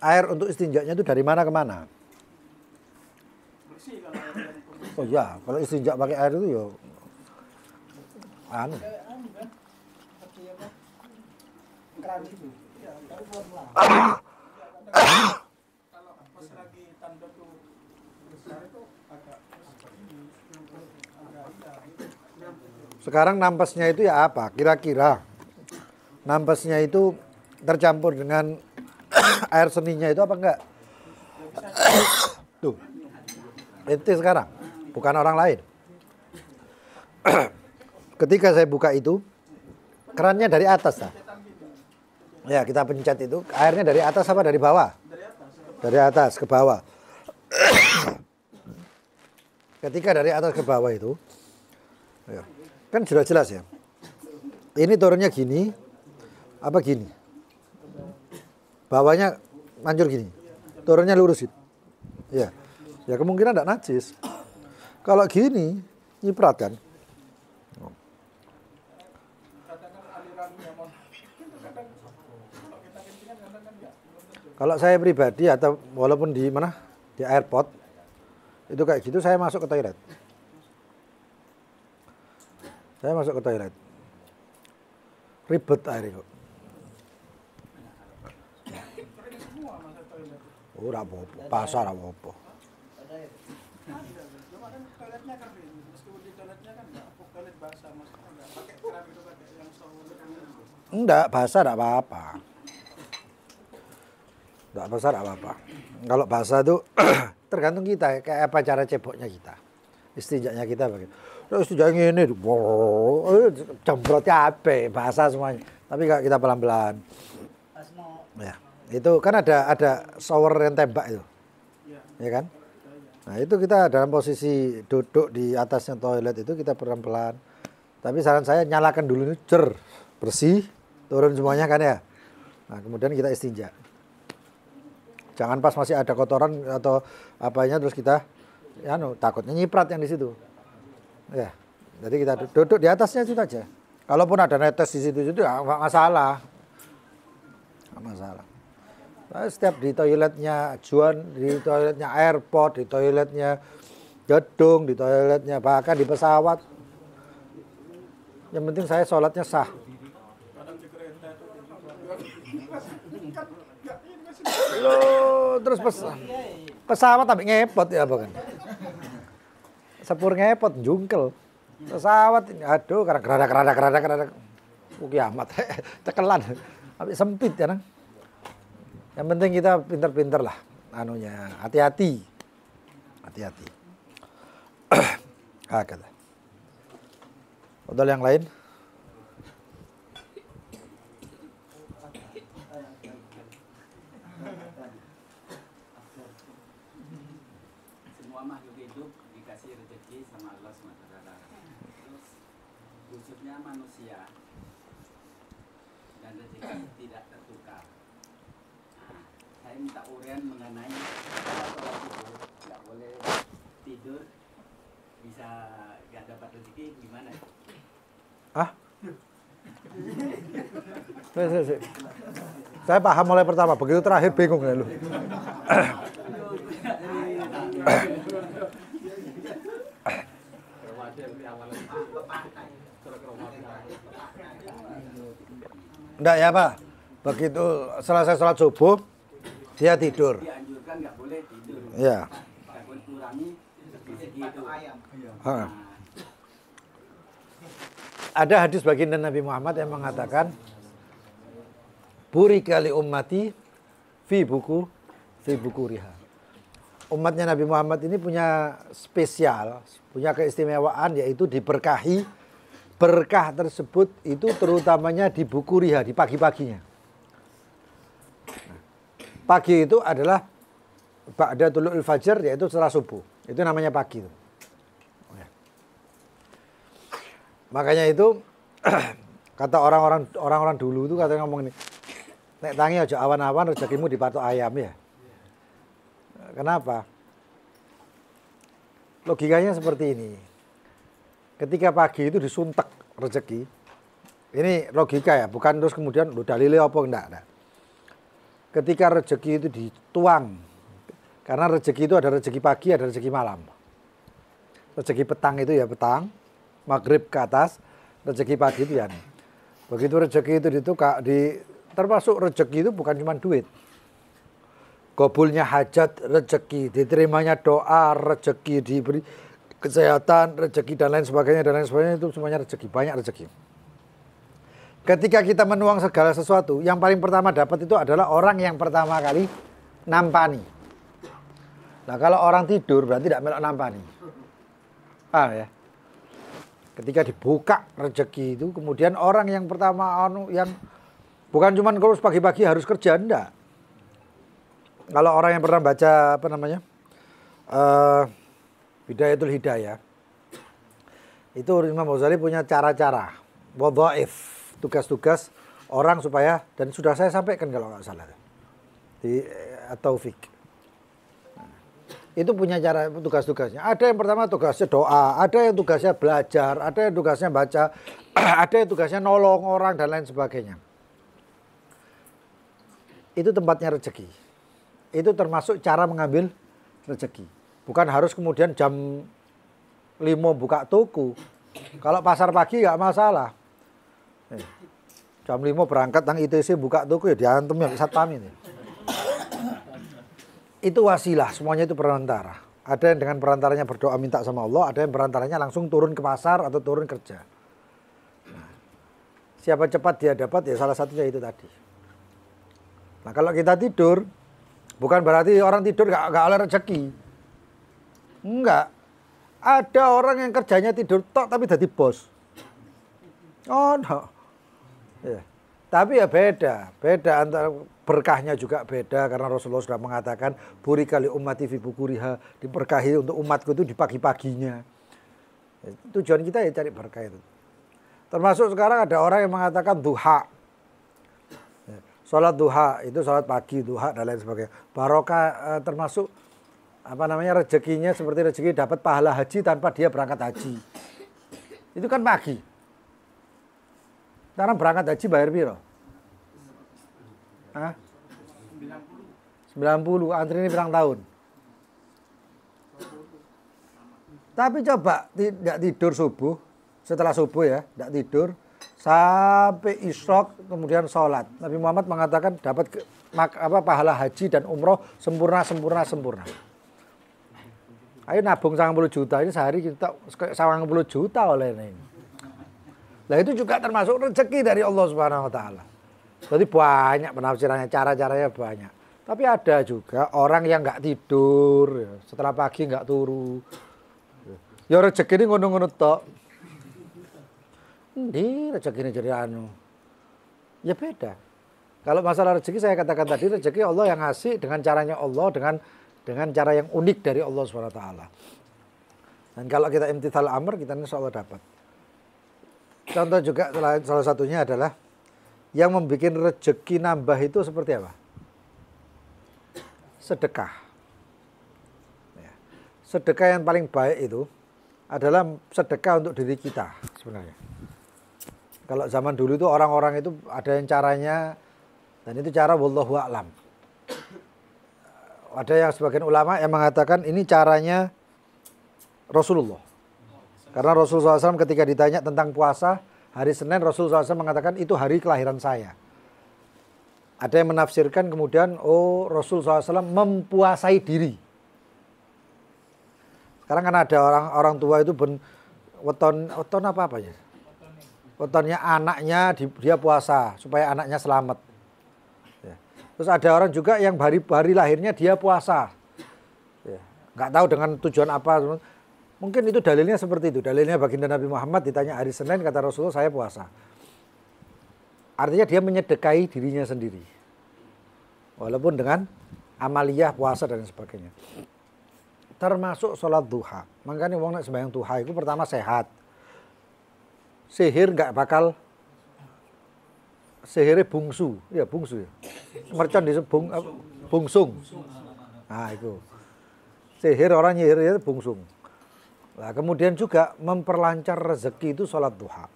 air untuk istinjanya itu dari mana ke mana? Bersih kalau air yang kondisi. Oh ya, kalau istinja pakai air itu ya anu. Kan seperti apa? Keran itu. Ya, tapi formula. Kalau pas lagi tanda tuh besar itu agak ini agak Sekarang nampasnya itu ya apa? Kira-kira nampasnya itu tercampur dengan air seninya itu apa enggak? Tuh. Ente sekarang, bukan orang lain. Ketika saya buka itu, kerannya dari atas. Nah. Ya, kita pencet itu, airnya dari atas apa dari bawah? Dari atas ke bawah. Ketika dari atas ke bawah itu, ya, kan sudah jelas ya. Ini turunnya gini, apa gini? Bawahnya mancur gini, turunnya lurus gitu. Ya, ya kemungkinan tidak najis. Kalau gini, nyiprat kan. Kalau saya pribadi atau walaupun di mana di airport itu kayak gitu, saya masuk ke toilet. Saya masuk ke toilet. Ribet air kok. Oh, ora apa-apa, pasar apa-apa. toiletnya kering, meskipun di toiletnya kan nggak toilet basah, maksudnya nggak pakai keran itu pakai yang shower. Enggak, basah enggak apa-apa. Enggak basah enggak apa-apa. Kalau basah itu tergantung kita, kayak apa cara ceboknya kita. Istinjaknya kita bagaimana. Terus istinjak ngene, jembrotnya ape, basah semuanya. Tapi kalau kita pelan-pelan. Ya, itu kan ada shower yang tembak itu. Ya kan? Nah, itu kita dalam posisi duduk di atasnya toilet itu kita pelan-pelan. Tapi saran saya nyalakan dulu ini, bersih, turun semuanya kan ya. Nah, kemudian kita istinja. Jangan pas masih ada kotoran atau apanya terus kita takutnya nyiprat yang di situ. Ya, Jadi kita duduk di atasnya itu aja. Kalaupun ada netes di situ itu nggak masalah. Nggak masalah. Nah, setiap di toiletnya Juan, di toiletnya airport, di toiletnya gedung, di toiletnya bahkan di pesawat. Yang penting saya sholatnya sah. Loh, terus pesawat tapi ngepot ya bukan? Sepur ngepot, jungkel. Pesawat ini, aduh, kerada. Kiamat, cekelan. Tapi sempit ya, nang. Yang penting kita pinter-pinter lah, anunya, hati-hati. Kata. Betul yang lain? Semua makhluk hidup dikasih rezeki sama Allah SWT. Terus khususnya manusia dan rezeki tidak tertukar. Nah, saya minta uraian mengenai kalau sholat subuh nggak boleh tidur bisa nggak dapat rezeki gimana? Saya paham mulai pertama, begitu terakhir bingung ya lu. Enggak ya Pak, begitu selesai sholat subuh dia tidur. Dianjurkan nggak boleh tidur. Ya. Takut kurangi rezeki itu. Ada hadis baginda Nabi Muhammad yang mengatakan burika li ummati fi buku riha. Umatnya Nabi Muhammad ini punya spesial, punya keistimewaan yaitu diberkahi. Berkah tersebut itu terutamanya di buku riha, di pagi-paginya. Pagi itu adalah ba'da tulu'il fajr, yaitu setelah subuh. Itu namanya pagi. Makanya itu kata orang-orang dulu itu katanya ngomong ini, nek tangi aja awan-awan rezekimu dipatok ayam ya. Kenapa? Logikanya seperti ini. Ketika pagi itu disuntek rezeki. Ini logika ya, bukan terus kemudian lu dalilnya apa enggak. Ketika rezeki itu dituang. Karena rezeki itu ada rezeki pagi, ada rezeki malam. Rezeki petang itu ya petang. Maghrib ke atas, rezeki pagi itu ya. Begitu rezeki itu ditukar, termasuk rezeki itu bukan cuma duit. Kabulnya hajat, rezeki, diterimanya doa, rezeki, diberi kesehatan, rezeki dan lain sebagainya itu semuanya rezeki, banyak rezeki. Ketika kita menuang segala sesuatu, yang paling pertama dapat itu adalah orang yang pertama kali nampani. Nah kalau orang tidur berarti tidak melok nampani. Ya. Ketika dibuka rezeki itu, kemudian orang yang pertama yang bukan cuma kalau pagi-pagi harus kerja, enggak. Kalau orang yang pernah baca Bidayatul Hidayah, itu Imam Ghazali punya cara-cara, wadhaif, tugas-tugas orang supaya, dan sudah saya sampaikan kalau nggak salah di Taufik. Itu punya cara tugas-tugasnya. Ada yang pertama tugasnya doa, ada yang tugasnya belajar, ada yang tugasnya baca, ada yang tugasnya nolong orang dan lain sebagainya. Itu tempatnya rezeki. Itu termasuk cara mengambil rezeki. Bukan harus kemudian jam 5 buka toko. Kalau pasar pagi nggak masalah. Jam 5 berangkat nang ITC buka toko ya diantem ya satpam ini. Itu wasilah, semuanya itu perantara. Ada yang dengan perantaranya berdoa minta sama Allah, ada yang perantaranya langsung turun ke pasar atau turun kerja. Nah, siapa cepat dia dapat ya salah satunya itu tadi. Nah kalau kita tidur, bukan berarti orang tidur gak oleh rezeki. Enggak. Ada orang yang kerjanya tidur tok tapi jadi bos. Oh no. Ya. Tapi ya beda antara berkahnya juga beda karena Rasulullah sudah mengatakan burika li ummati fi bukuriha, diberkahi untuk umatku itu di pagi-paginya. Tujuan kita ya cari berkah itu. Termasuk sekarang ada orang yang mengatakan duha. Salat duha itu salat pagi, duha dan lain sebagainya. Barokah termasuk rezekinya seperti rezeki dapat pahala haji tanpa dia berangkat haji. Itu kan pagi. Sekarang berangkat haji bayar piro? Hah? 90, antri ini berang tahun. Tapi coba tidak tidur subuh, setelah subuh ya, tidak tidur sampai isyraq kemudian sholat. Nabi Muhammad mengatakan dapat pahala haji dan umroh sempurna. Ayo nabung 90 juta ini sehari kita 90 juta oleh ini. Nah itu juga termasuk rezeki dari Allah Subhanahu Wa Taala. Jadi banyak penafsirannya, cara-caranya banyak. Tapi ada juga orang yang nggak tidur, setelah pagi nggak turu. Ya rezeki ini ngono-ngono tok. Ini rezeki ini jadi anu. Ya beda. Kalau masalah rezeki saya katakan tadi rezeki Allah yang ngasih dengan caranya Allah dengan cara yang unik dari Allah SWT. Dan kalau kita imtithal amr kita insya Allah dapat. Contoh juga salah satunya adalah yang membuat rezeki nambah itu seperti apa? Sedekah. Ya. Sedekah yang paling baik itu adalah sedekah untuk diri kita sebenarnya. Kalau zaman dulu itu orang-orang itu ada yang caranya, dan itu cara wallahu a'lam. Ada yang sebagian ulama yang mengatakan ini caranya Rasulullah. Karena Rasulullah SAW ketika ditanya tentang puasa, hari Senin Rasulullah SAW mengatakan itu hari kelahiran saya. Ada yang menafsirkan kemudian, oh Rasulullah SAW mempuasai diri. Sekarang kan ada orang tua itu weton apa ya? Wetonnya anaknya dia puasa supaya anaknya selamat. Ya. Terus ada orang juga yang hari lahirnya dia puasa. Ya. Nggak tahu dengan tujuan apa. Mungkin itu dalilnya seperti itu. Dalilnya baginda Nabi Muhammad ditanya hari Senin kata Rasulullah saya puasa. Artinya dia menyedekahi dirinya sendiri. Walaupun dengan amaliyah puasa dan sebagainya. Termasuk sholat duha. Makanya orang yang sembahyang duha itu pertama sehat. Sihir nggak bakal, sihirnya bungsu. Ya bungsu ya. Mercon disebut bungsung. Nah itu. Sihir orang nyihir itu bungsung. Nah, kemudian juga memperlancar rezeki itu sholat duha.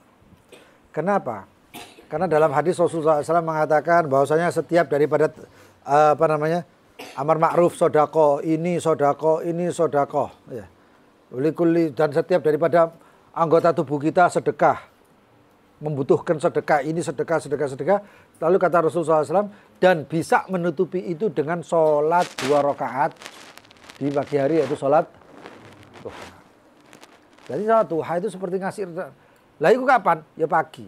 Kenapa? Karena dalam hadis Rasulullah SAW mengatakan bahwasanya setiap daripada amar ma'ruf sodako, ini sodako, ya. Dan setiap daripada anggota tubuh kita sedekah, membutuhkan sedekah, ini sedekah. Lalu kata Rasulullah SAW, dan bisa menutupi itu dengan sholat 2 rakaat di pagi hari, yaitu sholat duha. Jadi sholat duha itu seperti ngasih. Lah itu kapan? Ya pagi.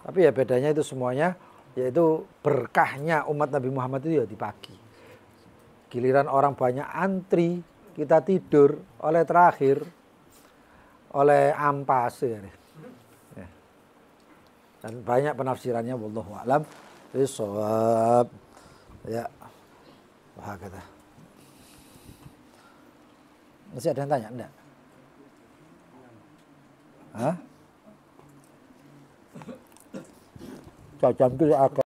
Tapi ya bedanya itu semuanya, yaitu berkahnya umat Nabi Muhammad itu ya di pagi. Giliran orang banyak antri, kita tidur oleh terakhir, oleh ampas ya. Dan banyak penafsirannya wallahu a'lam bishawab. Ya. Wah kata. Masih ada yang tanya enggak? Hah? Cacam itu agak